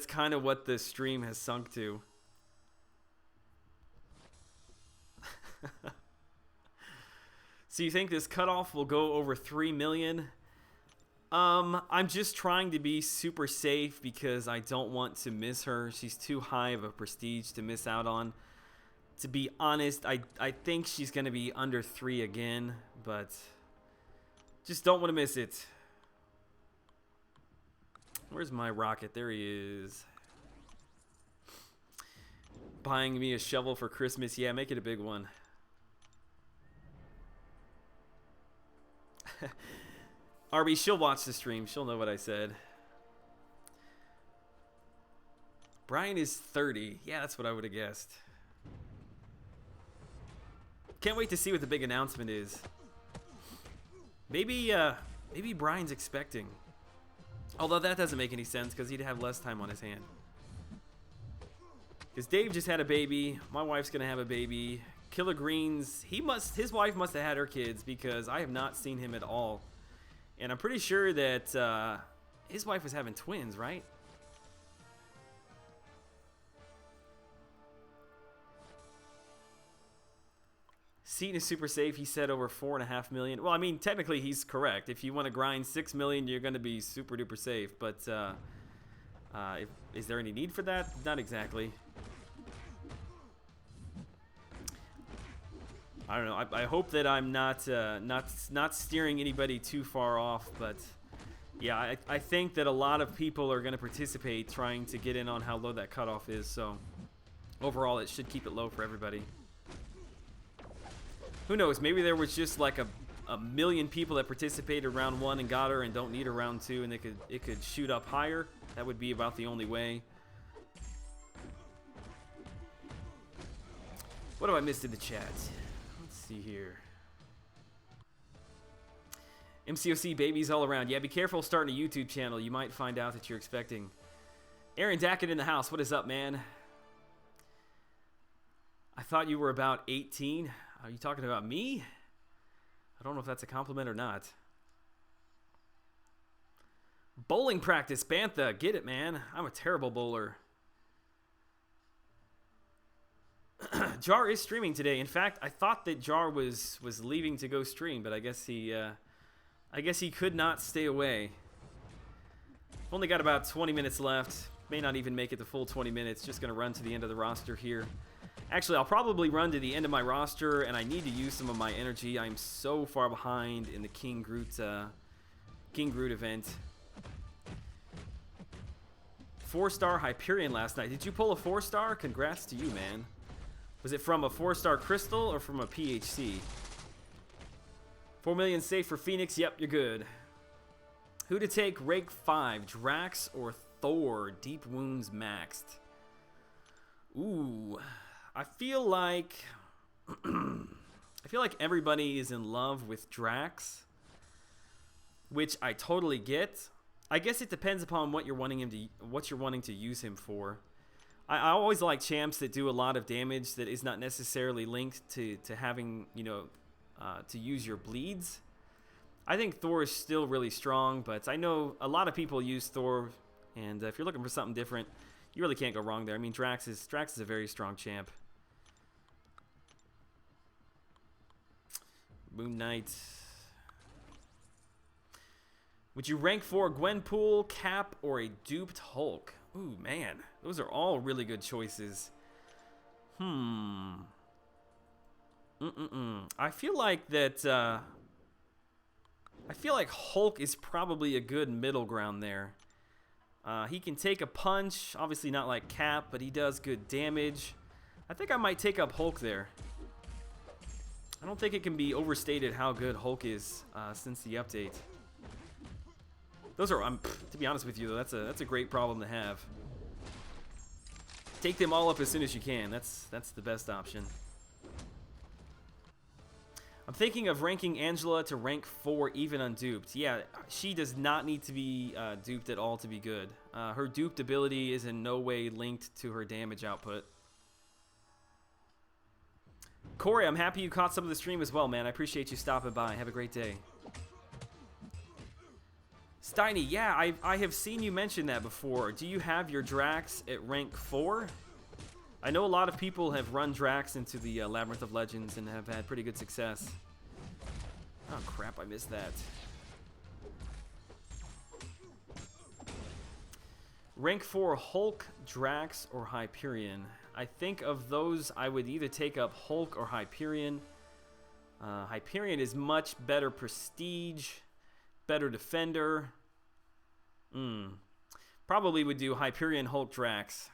kind of what the stream has sunk to. So you think this cutoff will go over 3 million? I'm just trying to be super safe because I don't want to miss her. She's too high of a prestige to miss out on. To be honest, I think she's going to be under 3 again, but just don't want to miss it. Where's my rocket? There he is. Buying me a shovel for Christmas. Yeah, make it a big one. Arby, she'll watch the stream. She'll know what I said. Brian is 30. Yeah, that's what I would have guessed. Can't wait to see what the big announcement is. Maybe Brian's expecting. Although that doesn't make any sense because he'd have less time on his hand. Because Dave just had a baby. My wife's going to have a baby. Killer Greens, his wife must have had her kids because I have not seen him at all. And I'm pretty sure that his wife was having twins, right? Seaton is super safe. He said over 4.5 million. Well, I mean, technically he's correct. If you want to grind 6 million, you're going to be super duper safe. But is there any need for that? Not exactly. I don't know. I hope that I'm not steering anybody too far off, but yeah, I think that a lot of people are going to participate trying to get in on how low that cutoff is. So overall, it should keep it low for everybody. Who knows? Maybe there was just like a a million people that participated round 1 and got her and don't need a round 2, and it could shoot up higher. That would be about the only way. What have I missed in the chat? Let's see here. MCOC babies all around. Yeah, be careful starting a YouTube channel. You might find out that you're expecting. Aaron Dackett in the house. What is up, man? I thought you were about 18. Are you talking about me? I don't know if that's a compliment or not. Bowling practice, Bantha. Get it, man. I'm a terrible bowler. Jar is streaming today. In fact, I thought that Jar was leaving to go stream, but I guess he could not stay away. Only got about 20 minutes left. May not even make it the full 20 minutes. Just going to run to the end of the roster here. Actually, I'll probably run to the end of my roster, and I need to use some of my energy. I'm so far behind in the King Groot event. 4-star Hyperion last night. Did you pull a 4-star? Congrats to you, man. Was it from a 4-star Crystal or from a PHC? 4 million safe for Phoenix. Yep, you're good. Who to take rank 5, Drax or Thor? Deep wounds maxed. Ooh, I feel like everybody is in love with Drax, which I totally get. I guess it depends upon what you're wanting to use him for. I always like champs that do a lot of damage that is not necessarily linked to having, to use your bleeds. I think Thor is still really strong, but I know a lot of people use Thor, and if you're looking for something different, you really can't go wrong there. I mean, Drax is a very strong champ. Moon Knight. Would you rank for Gwenpool, Cap, or a duped Hulk? Ooh, man. Those are all really good choices. I feel like that... I feel like Hulk is probably a good middle ground there. He can take a punch. Obviously not like Cap, but he does good damage. I think I might take up Hulk there. I don't think it can be overstated how good Hulk is since the update. Those are, to be honest with you, though, that's a great problem to have. Take them all up as soon as you can. That's the best option. I'm thinking of ranking Angela to rank 4 even unduped. Yeah, she does not need to be duped at all to be good. Her duped ability is in no way linked to her damage output. Corey, I'm happy you caught some of the stream as well, man. I appreciate you stopping by. Have a great day. Steiny, yeah, I have seen you mention that before. Do you have your Drax at rank 4? I know a lot of people have run Drax into the Labyrinth of Legends and have had pretty good success. Oh crap, I missed that. Rank 4 Hulk, Drax, or Hyperion. I think of those, I would either take up Hulk or Hyperion. Hyperion is much better prestige, better defender. Probably would do Hyperion, Hulk, Drax.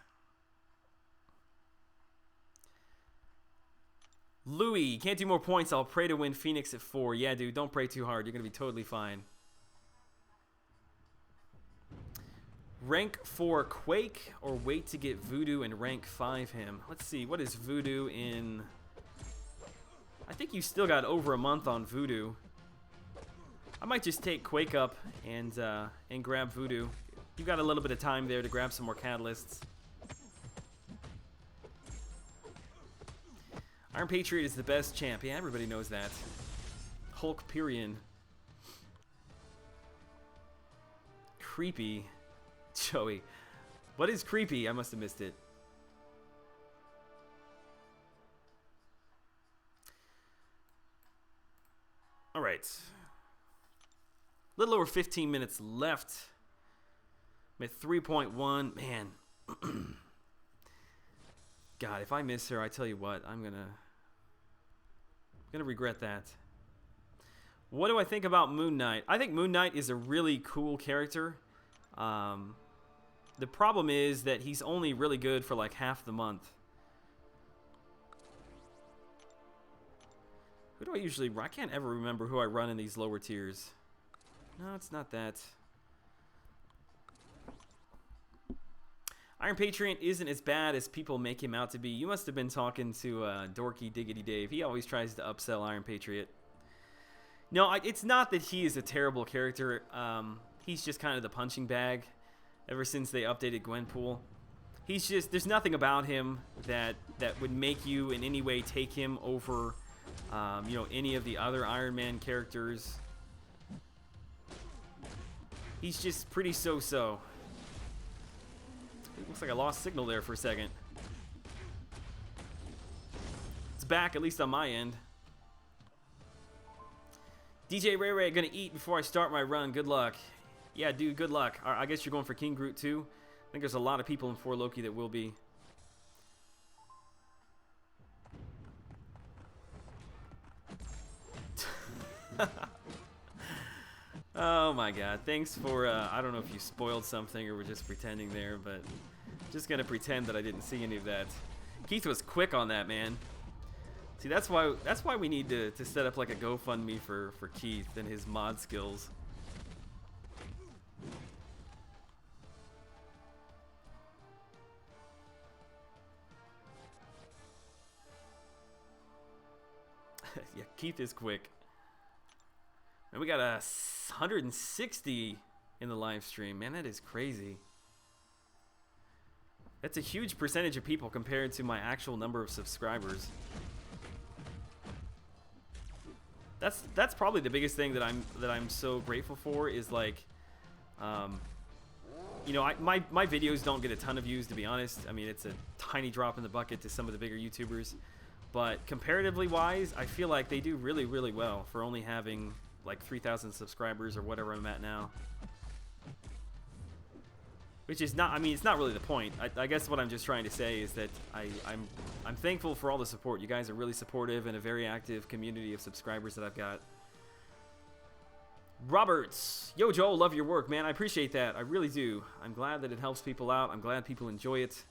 Louis, can't do more points. I'll pray to win Phoenix at 4. Yeah, dude, don't pray too hard. You're going to be totally fine. Rank 4 Quake or wait to get Voodoo and rank 5 him? Let's see. What is Voodoo in? I think you still got over a month on Voodoo. I might just take Quake up and grab Voodoo. You've got a little bit of time there to grab some more catalysts. Iron Patriot is the best champ. Yeah, everybody knows that. Hulk Pyrian. Creepy. Joey. What is creepy? I must have missed it. Alright. A little over 15 minutes left. I'm at 3.1. Man. God, if I miss her, I tell you what, I'm gonna regret that. What do I think about Moon Knight? I think Moon Knight is a really cool character. The problem is that he's only really good for like half the month. Who do I usually... I can't ever remember who I run in these lower tiers. No, it's not that. Iron Patriot isn't as bad as people make him out to be. You must have been talking to Dorky Diggity Dave. He always tries to upsell Iron Patriot. No, it's not that he is a terrible character. He's just kind of the punching bag ever since they updated Gwenpool. He's just... There's nothing about him that would make you in any way take him over, you know, any of the other Iron Man characters. He's just pretty so-so. It looks like I lost signal there for a second. It's back, at least on my end. DJ Ray Ray, gonna eat before I start my run. Good luck. Yeah, dude, good luck. I guess you're going for King Groot too. I think there's a lot of people in 4 Loki that will be. Oh my god. Thanks for, I don't know if you spoiled something or were just pretending there, but just gonna pretend that I didn't see any of that. Keith was quick on that, man. See, that's why we need to set up like a GoFundMe for Keith and his mod skills. Yeah, Keith is quick. And we got a 160 in the live stream. Man, that is crazy. That's a huge percentage of people compared to my actual number of subscribers. That's probably the biggest thing that I'm so grateful for is like, you know, my videos don't get a ton of views, to be honest. I mean, it's a tiny drop in the bucket to some of the bigger YouTubers, but comparatively wise, I feel like they do really, really well for only having like 3,000 subscribers or whatever I'm at now. Which is not, I mean, it's not really the point. I guess what I'm just trying to say is that I'm thankful for all the support. You guys are really supportive and a very active community of subscribers that I've got. Roberts, yo Joel, love your work, man. I appreciate that. I really do. I'm glad that it helps people out. I'm glad people enjoy it.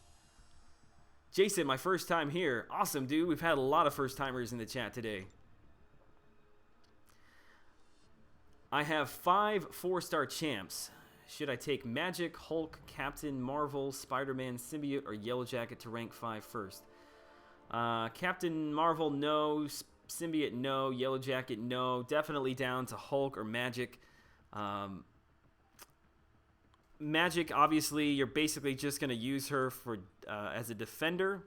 Jason, my first time here. Awesome, dude. We've had a lot of first timers in the chat today. I have 5 4-star champs. Should I take Magic, Hulk, Captain Marvel, Spider-Man, Symbiote, or Yellow Jacket to rank 5 first? Captain Marvel, no. Symbiote, no. Yellow Jacket, no. Definitely down to Hulk or Magic. Magic, obviously, you're basically just going to use her for as a defender.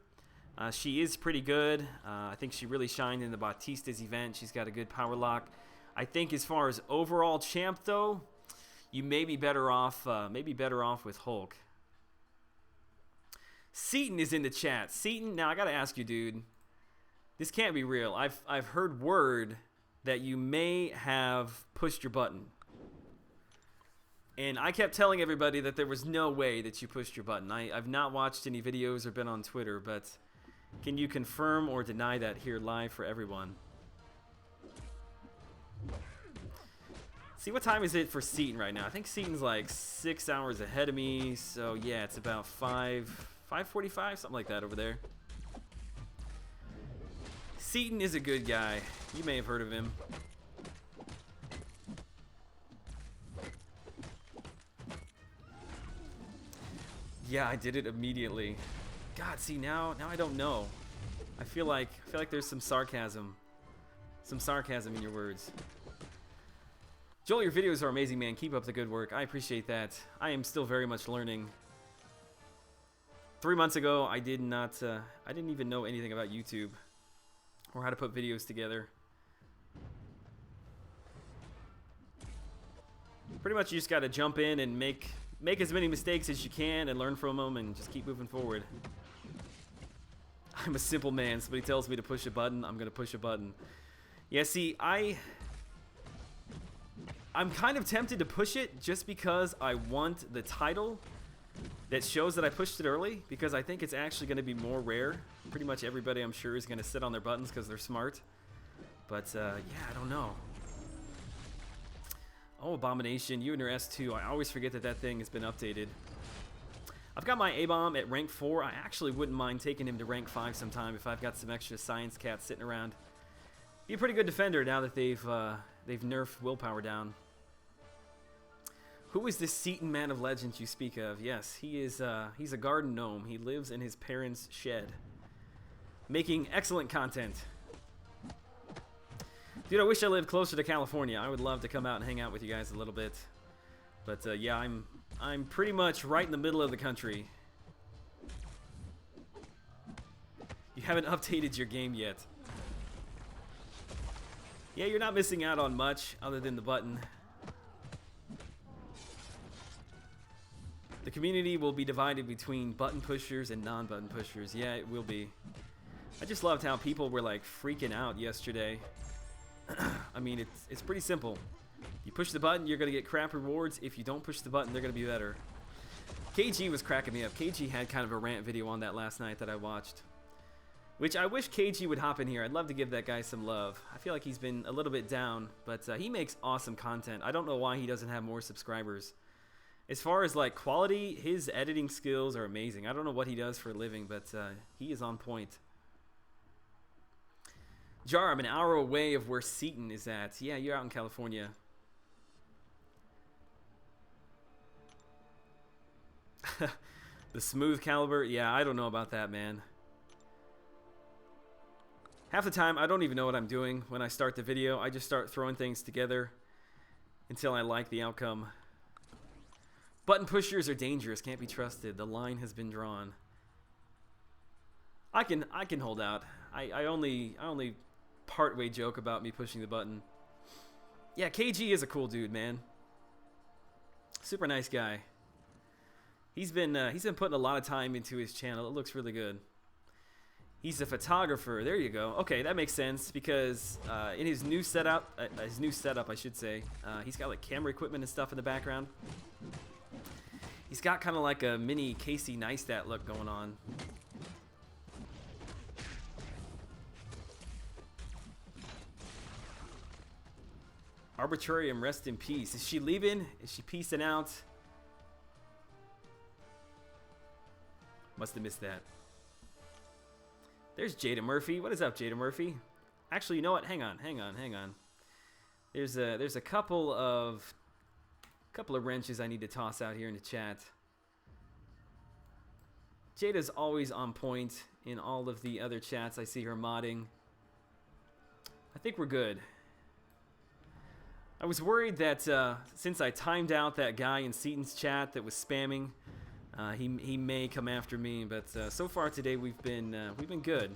She is pretty good. I think she really shined in the Batista's event. She's got a good power lock. I think as far as overall champ, though, you may be better off with Hulk. Seaton is in the chat. Seaton, now I gotta ask you, dude. This can't be real. I've heard word that you may have pushed your button. And I kept telling everybody that there was no way that you pushed your button. I've not watched any videos or been on Twitter, but can you confirm or deny that here live for everyone? See, what time is it for Seaton right now? I think Seaton's like 6 hours ahead of me, so yeah, it's about 5:45, something like that over there. Seaton is a good guy. You may have heard of him. Yeah, I did it immediately. God, see, now I don't know. I feel like there's some sarcasm in your words. Joel, your videos are amazing, man. Keep up the good work. I appreciate that. I am still very much learning. 3 months ago, I didn't even know anything about YouTube or how to put videos together. Pretty much you just got to jump in and make as many mistakes as you can and learn from them and just keep moving forward. I'm a simple man. Somebody tells me to push a button, I'm going to push a button. Yeah, see, I'm kind of tempted to push it just because I want the title that shows that I pushed it early, because I think it's actually going to be more rare. Pretty much everybody, I'm sure, is going to sit on their buttons because they're smart. But, yeah, I don't know. Oh, Abomination, you and your S2. I always forget that thing has been updated. I've got my A-Bomb at rank 4. I actually wouldn't mind taking him to rank 5 sometime if I've got some extra Science Cats sitting around. Be a pretty good defender now that they've nerfed willpower down. Who is this Seaton man of legend you speak of? Yes, he is. He's a garden gnome. He lives in his parents' shed, making excellent content. Dude, I wish I lived closer to California. I would love to come out and hang out with you guys a little bit. But yeah, I'm pretty much right in the middle of the country. You haven't updated your game yet. Yeah, you're not missing out on much other than the button. The community will be divided between button pushers and non-button pushers. Yeah, it will be. I just loved how people were like freaking out yesterday. I mean, it's pretty simple. You push the button, you're going to get crap rewards. If you don't push the button, they're going to be better. KG was cracking me up. KG had kind of a rant video on that last night that I watched. Which I wish KG would hop in here. I'd love to give that guy some love. I feel like he's been a little bit down, but he makes awesome content. I don't know why he doesn't have more subscribers. As far as like quality, his editing skills are amazing. I don't know what he does for a living, but he is on point. Jar, I'm an hour away of where Seaton is at. Yeah, you're out in California. The smooth caliber? Yeah, I don't know about that, man. Half the time, I don't even know what I'm doing when I start the video. I just start throwing things together until I like the outcome. Button pushers are dangerous, can't be trusted. The line has been drawn. I can hold out. I only partway joke about me pushing the button. Yeah, KG is a cool dude, man. Super nice guy. He's been putting a lot of time into his channel. It looks really good. He's a photographer. There you go. Okay, that makes sense because in his new setup, I should say, he's got like camera equipment and stuff in the background. He's got kind of like a mini Casey Neistat look going on. Arbitrarium, rest in peace. Is she leaving? Is she peacing out? Must have missed that. There's Jada Murphy. What is up, Jada Murphy? Actually, you know what? Hang on. There's a couple of wrenches I need to toss out here in the chat. Jada's always on point in all of the other chats. I see her modding. I think we're good. I was worried that since I timed out that guy in Seaton's chat that was spamming, he may come after me, but so far today we've been good.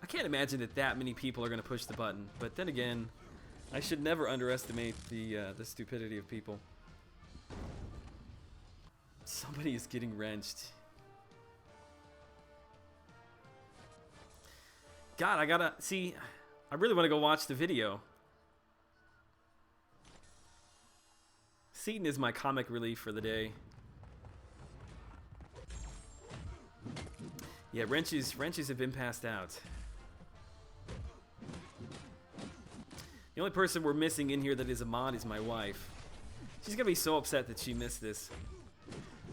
I can't imagine that many people are going to push the button, but then again, I should never underestimate the stupidity of people. Somebody is getting wrenched. God, I really want to go watch the video. Seaton is my comic relief for the day. Yeah, wrenches have been passed out. The only person we're missing in here that is a mod is my wife. She's gonna be so upset that she missed this.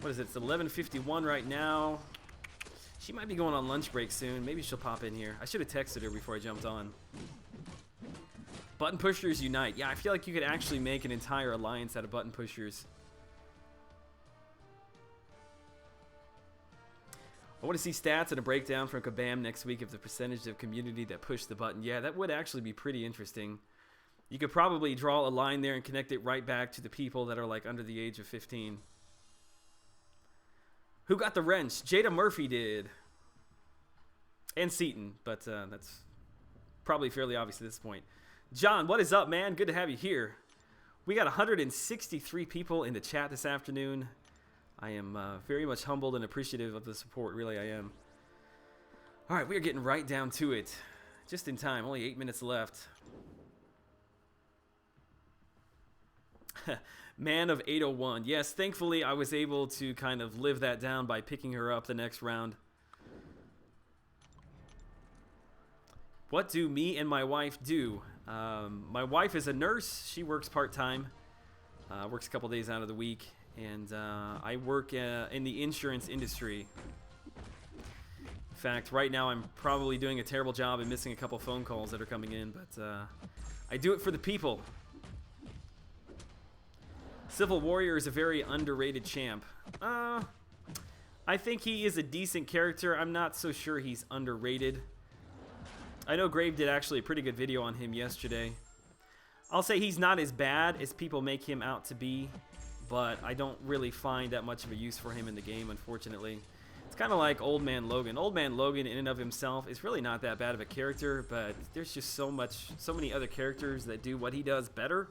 What is it? It's 11:51 right now. She might be going on lunch break soon. Maybe she'll pop in here. I should have texted her before I jumped on. Button pushers unite. Yeah, I feel like you could actually make an entire alliance out of button pushers. I want to see stats and a breakdown from Kabam next week of the percentage of community that pushed the button. Yeah, that would actually be pretty interesting. You could probably draw a line there and connect it right back to the people that are like under the age of 15. Who got the wrench? Jada Murphy did. And Seaton, but that's probably fairly obvious at this point. John, what is up, man? Good to have you here. We got 163 people in the chat this afternoon. I am very much humbled and appreciative of the support. Really, I am. All right, we are getting right down to it. Just in time. Only 8 minutes left. Man of 801. Yes, thankfully I was able to kind of live that down by picking her up the next round. What do me and my wife do? My wife is a nurse. She works part-time. Works a couple days out of the week. And I work in the insurance industry. fact, right now I'm probably doing a terrible job and missing a couple phone calls that are coming in, but I do it for the people. Civil Warrior is a very underrated champ. I think he is a decent character. I'm not so sure he's underrated. I know Grave did actually a pretty good video on him yesterday. I'll say he's not as bad as people make him out to be, but I don't really find that much of a use for him in the game, unfortunately. It's kind of like Old Man Logan. Old Man Logan in and of himself is really not that bad of a character, but there's just so many other characters that do what he does better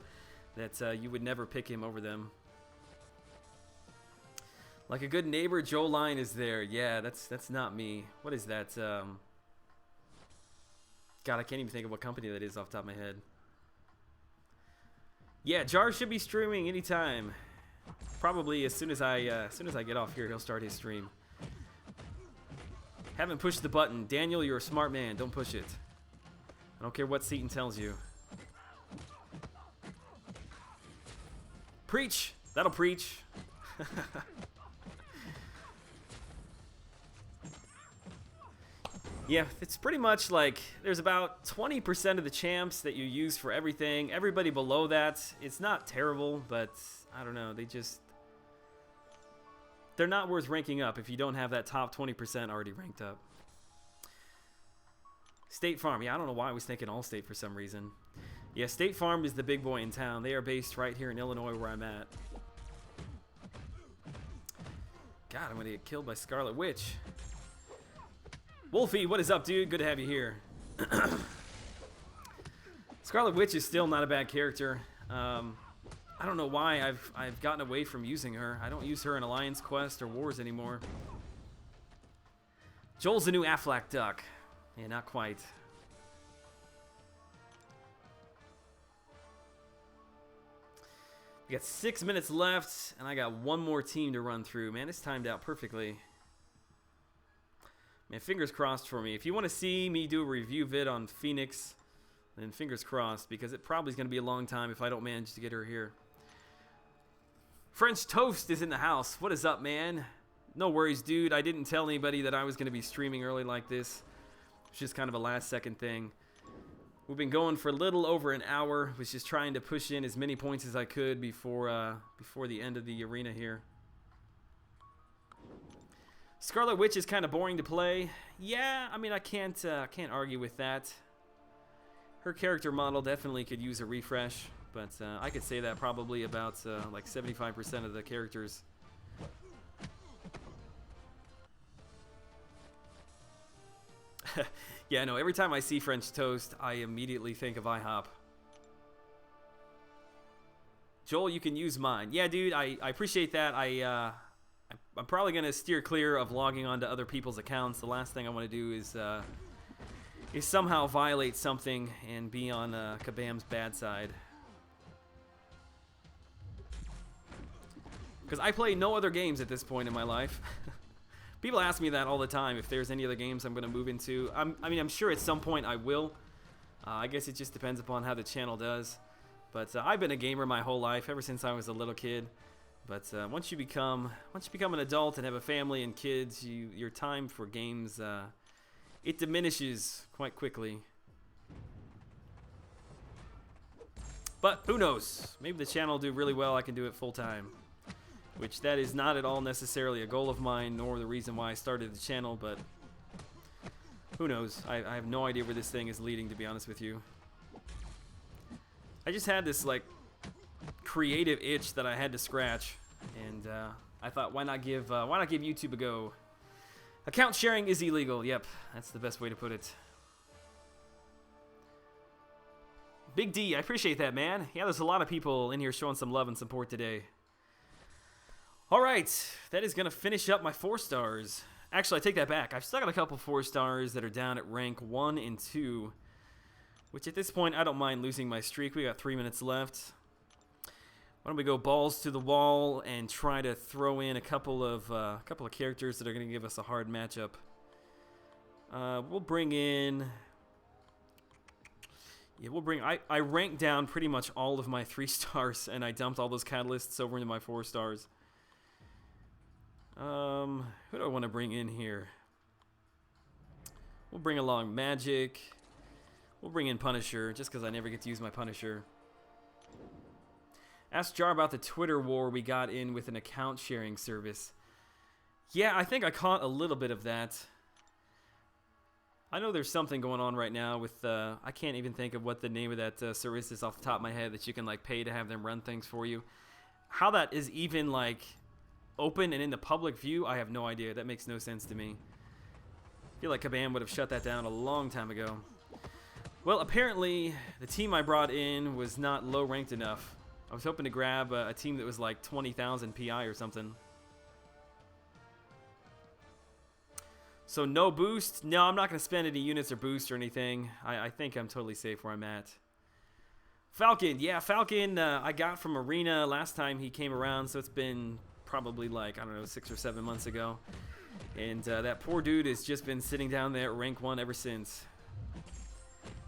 that you would never pick him over them. Like a good neighbor, Joe Line is there. Yeah, that's not me. What is that? God, I can't even think of what company that is off the top of my head. Yeah, Jar should be streaming anytime. Probably as soon as I get off here, he'll start his stream. Haven't pushed the button. Daniel, you're a smart man. Don't push it. I don't care what Seaton tells you. Preach! That'll preach. Yeah, it's pretty much like there's about 20% of the champs that you use for everything. Everybody below that, it's not terrible, but I don't know. They're not worth ranking up if you don't have that top 20% already ranked up. State Farm. Yeah, I don't know why I was thinking Allstate for some reason. Yeah, State Farm is the big boy in town. They are based right here in Illinois where I'm at. God, I'm going to get killed by Scarlet Witch. Wolfie, what is up, dude? Good to have you here. Scarlet Witch is still not a bad character. I don't know why I've gotten away from using her. I don't use her in Alliance Quest or Wars anymore. Joel's the new Aflac Duck. Yeah, not quite. We got 6 minutes left, and I got one more team to run through. Man, it's timed out perfectly. Man, fingers crossed for me. If you want to see me do a review vid on Phoenix, then fingers crossed, because it probably is going to be a long time if I don't manage to get her here. French Toast is in the house. What is up, man? No worries, dude. I didn't tell anybody that I was going to be streaming early like this. It's just kind of a last-second thing. We've been going for a little over an hour. Was just trying to push in as many points as I could before the end of the arena here. Scarlet Witch is kind of boring to play. Yeah, I mean, I can't argue with that. Her character model definitely could use a refresh, but I could say that probably about like 75% of the characters. Yeah, no, every time I see French Toast, I immediately think of IHOP. Joel, you can use mine. Yeah, dude, I appreciate that. I'm probably going to steer clear of logging onto other people's accounts. The last thing I want to do is somehow violate something and be on Kabam's bad side. Because I play no other games at this point in my life. People ask me that all the time, if there's any other games I'm going to move into. I'm sure at some point I will. I guess it just depends upon how the channel does. But I've been a gamer my whole life, ever since I was a little kid. But once you become an adult and have a family and kids, your time for games, it diminishes quite quickly. But who knows? Maybe the channel will do really well. I can do it full time. Which that is not at all necessarily a goal of mine, nor the reason why I started the channel, but who knows? I have no idea where this thing is leading, to be honest with you. I just had this, like, creative itch that I had to scratch, and I thought, why not give YouTube a go? Account sharing is illegal. Yep, that's the best way to put it. Big D, I appreciate that, man. Yeah, there's a lot of people in here showing some love and support today. All right, that is going to finish up my 4 stars. Actually, I take that back. I've still got a couple 4 stars that are down at rank 1 and 2, which at this point, I don't mind losing my streak. We got 3 minutes left. Why don't we go balls to the wall and try to throw in a couple of characters that are going to give us a hard matchup. We'll bring in... Yeah, I ranked down pretty much all of my 3 stars, and I dumped all those catalysts over into my 4 stars. Who do I want to bring in here? We'll bring along Magic. We'll bring in Punisher, just because I never get to use my Punisher. Ask Jar about the Twitter war we got in with an account sharing service. Yeah, I think I caught a little bit of that. I know there's something going on right now with, I can't even think of what the name of that service is off the top of my head that you can like pay to have them run things for you. How that is even like open and in the public view, I have no idea. That makes no sense to me. I feel like Kabam would have shut that down a long time ago. Well, apparently the team I brought in was not low ranked enough. I was hoping to grab a team that was like 20,000 PI or something. So no boost. No, I'm not going to spend any units or boost or anything. I think I'm totally safe where I'm at. Falcon. Yeah, Falcon I got from Arena last time he came around. So it's been probably like, I don't know, 6 or 7 months ago. And that poor dude has just been sitting down there at rank 1 ever since.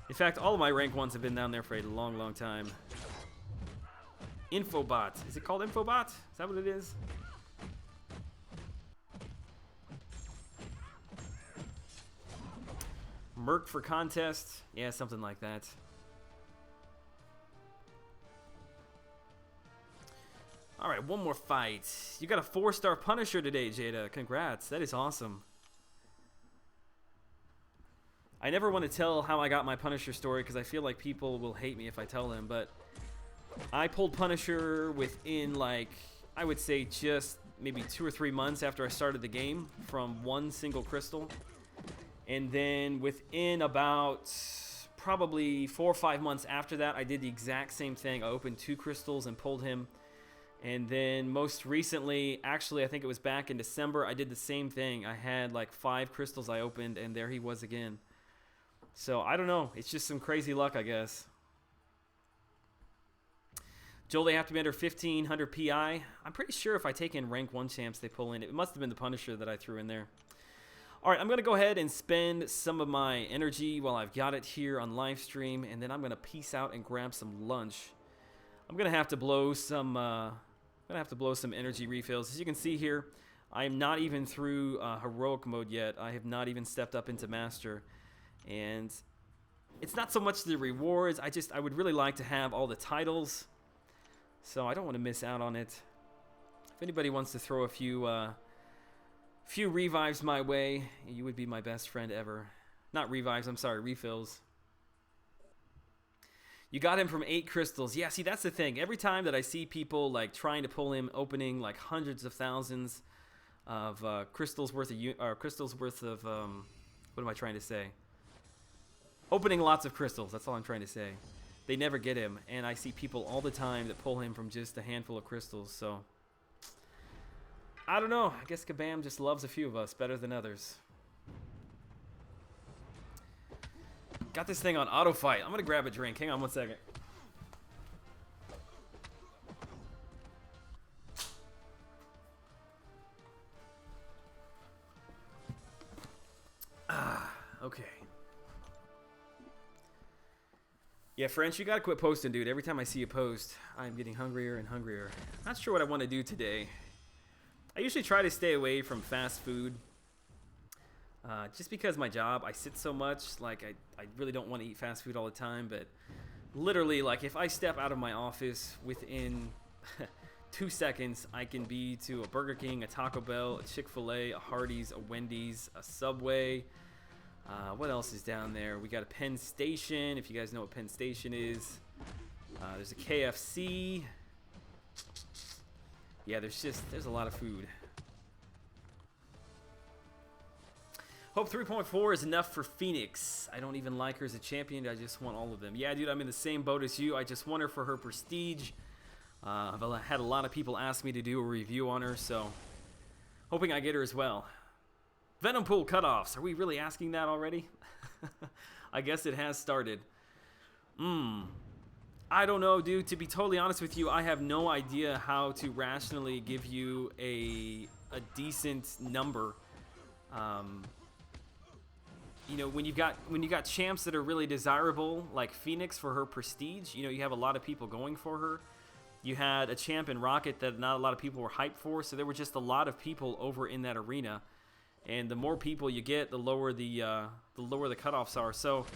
In fact, all of my rank 1s have been down there for a long, long time. Infobot. Is it called Infobot? Is that what it is? Merc for contest. Yeah, something like that. All right, one more fight. You got a 4-star Punisher today, Jada. Congrats. That is awesome. I never want to tell how I got my Punisher story because I feel like people will hate me if I tell them, but I pulled Punisher within, like, I would say just maybe 2 or 3 months after I started the game from one single crystal. And then within about probably 4 or 5 months after that, I did the exact same thing. I opened 2 crystals and pulled him. And then most recently, actually, I think it was back in December, I did the same thing. I had like 5 crystals I opened, and there he was again. So I don't know. It's just some crazy luck, I guess. Joel, they have to be under 1,500 PI. I'm pretty sure if I take in rank 1 champs, they pull in. It must have been the Punisher that I threw in there. All right, I'm going to go ahead and spend some of my energy while I've got it here on live stream, and then I'm going to peace out and grab some lunch. I'm going to have to blow some energy refills. As you can see here, I am not even through heroic mode yet. I have not even stepped up into master. And it's not so much the rewards. I would really like to have all the titles. So I don't want to miss out on it. If anybody wants to throw a few revives my way, you would be my best friend ever. Not revives, I'm sorry, refills. You got him from 8 crystals. Yeah, see, that's the thing. Every time that I see people like trying to pull him, opening like hundreds of thousands of crystals worth of what am I trying to say? Opening lots of crystals. That's all I'm trying to say. They never get him, and I see people all the time that pull him from just a handful of crystals. So I don't know. I guess Kabam just loves a few of us better than others. Got this thing on auto fight. I'm gonna grab a drink. Hang on one second. Okay. Yeah, French, you gotta quit posting, dude. Every time I see you post, I'm getting hungrier and hungrier. Not sure what I want to do today. I usually try to stay away from fast food. Just because my job, I sit so much, like I really don't want to eat fast food all the time, but literally, like if I step out of my office within 2 seconds, I can be to a Burger King, a Taco Bell, a Chick-fil-A, a Hardee's, a Wendy's, a Subway. What else is down there? We got a Penn Station, if you guys know what Penn Station is. There's a KFC. Yeah, there's a lot of food. Hope 3.4 is enough for Phoenix. I don't even like her as a champion. I just want all of them. Yeah, dude, I'm in the same boat as you. I just want her for her prestige. I've had a lot of people ask me to do a review on her, so hoping I get her as well. Venom Pool cutoffs. Are we really asking that already? I guess it has started. I don't know, dude. To be totally honest with you, I have no idea how to rationally give you a decent number. You know, when you got champs that are really desirable, like Phoenix for her prestige, you know, you have a lot of people going for her. You had a champ in Rocket that not a lot of people were hyped for, so there were just a lot of people over in that arena. and the more people you get, the lower the cutoffs are. So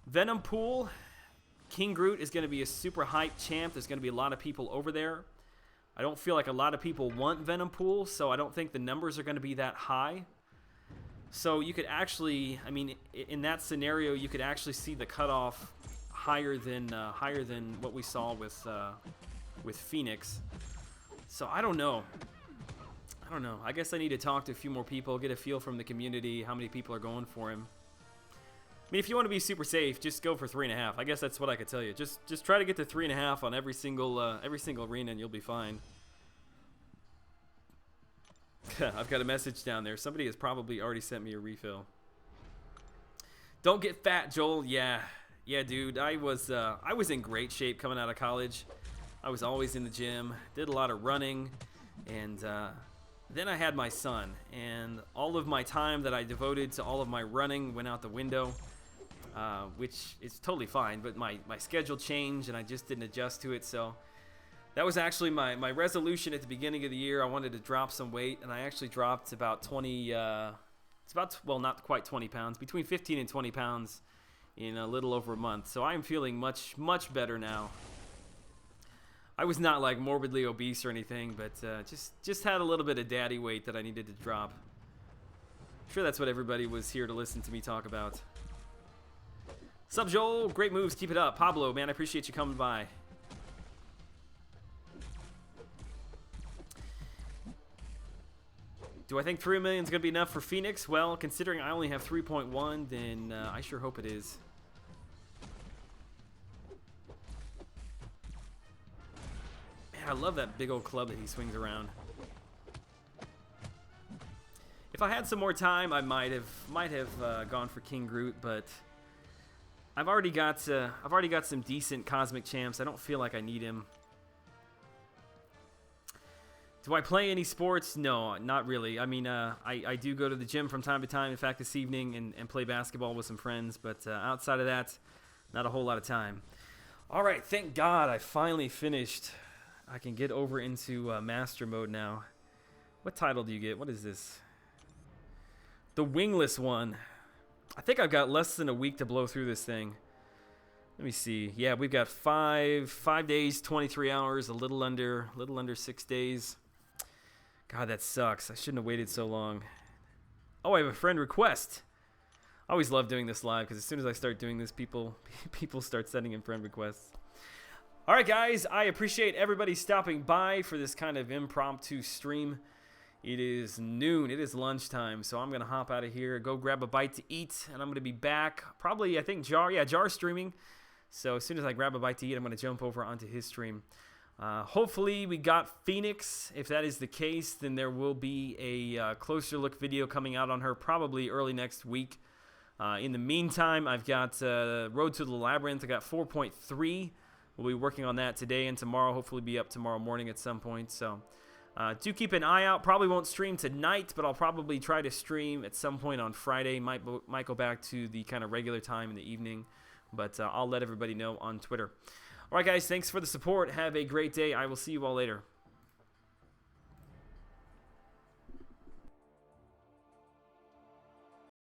Venom Pool, King Groot is going to be a super hyped champ. There's going to be a lot of people over there. I don't feel like a lot of people want Venom Pool, so I don't think the numbers are going to be that high. So you could actually, I mean, in that scenario, you could actually see the cutoff higher than what we saw with Phoenix. So I don't know. I guess I need to talk to a few more people, get a feel from the community, how many people are going for him. I mean, if you want to be super safe, just go for 3.5. I guess that's what I could tell you. Just try to get to 3.5 on every single arena, and you'll be fine. I've got a message down there. Somebody has probably already sent me a refill. Don't get fat, Joel. Yeah, dude. I was in great shape coming out of college. I was always in the gym, did a lot of running, and then I had my son, and all of my time that I devoted to all of my running went out the window. Which is totally fine, but my schedule changed and I just didn't adjust to it. So that was actually my resolution at the beginning of the year. I wanted to drop some weight, and I actually dropped about 20, well, not quite 20 pounds, between 15 and 20 pounds in a little over a month. So I'm feeling much, much better now. I was not like morbidly obese or anything, but just had a little bit of daddy weight that I needed to drop. I'm sure that's what everybody was here to listen to me talk about. Sup, Joel? Great moves. Keep it up. Pablo, man, I appreciate you coming by. Do I think 3 million is going to be enough for Phoenix? Well, considering I only have 3.1, then I sure hope it is. Man, I love that big old club that he swings around. If I had some more time, I might have gone for King Groot, but I've already got some decent cosmic champs. I don't feel like I need him. Do I play any sports? No, not really. I mean, I do go to the gym from time to time. In fact, this evening and play basketball with some friends. But outside of that, not a whole lot of time. All right, thank God I finally finished. I can get over into master mode now. What title do you get? What is this? The wingless one. I think I've got less than a week to blow through this thing. Let me see. Yeah, we've got 5 days, 23 hours, a little under 6 days. God, that sucks. I shouldn't have waited so long. Oh, I have a friend request. I always love doing this live because as soon as I start doing this, people start sending in friend requests. All right, guys, I appreciate everybody stopping by for this kind of impromptu stream. It is noon. It is lunchtime, so I'm going to hop out of here, go grab a bite to eat, and I'm going to be back probably, I think, Jar streaming. So as soon as I grab a bite to eat, I'm going to jump over onto his stream. Hopefully we got Phoenix. If that is the case, then there will be a closer look video coming out on her probably early next week. In the meantime, I've got Road to the Labyrinth. I got 4.3. We'll be working on that today and tomorrow. Hopefully be up tomorrow morning at some point. So do keep an eye out. Probably won't stream tonight, but I'll probably try to stream at some point on Friday. Might go back to the kind of regular time in the evening, but I'll let everybody know on Twitter. All right, guys, thanks for the support. Have a great day. I will see you all later.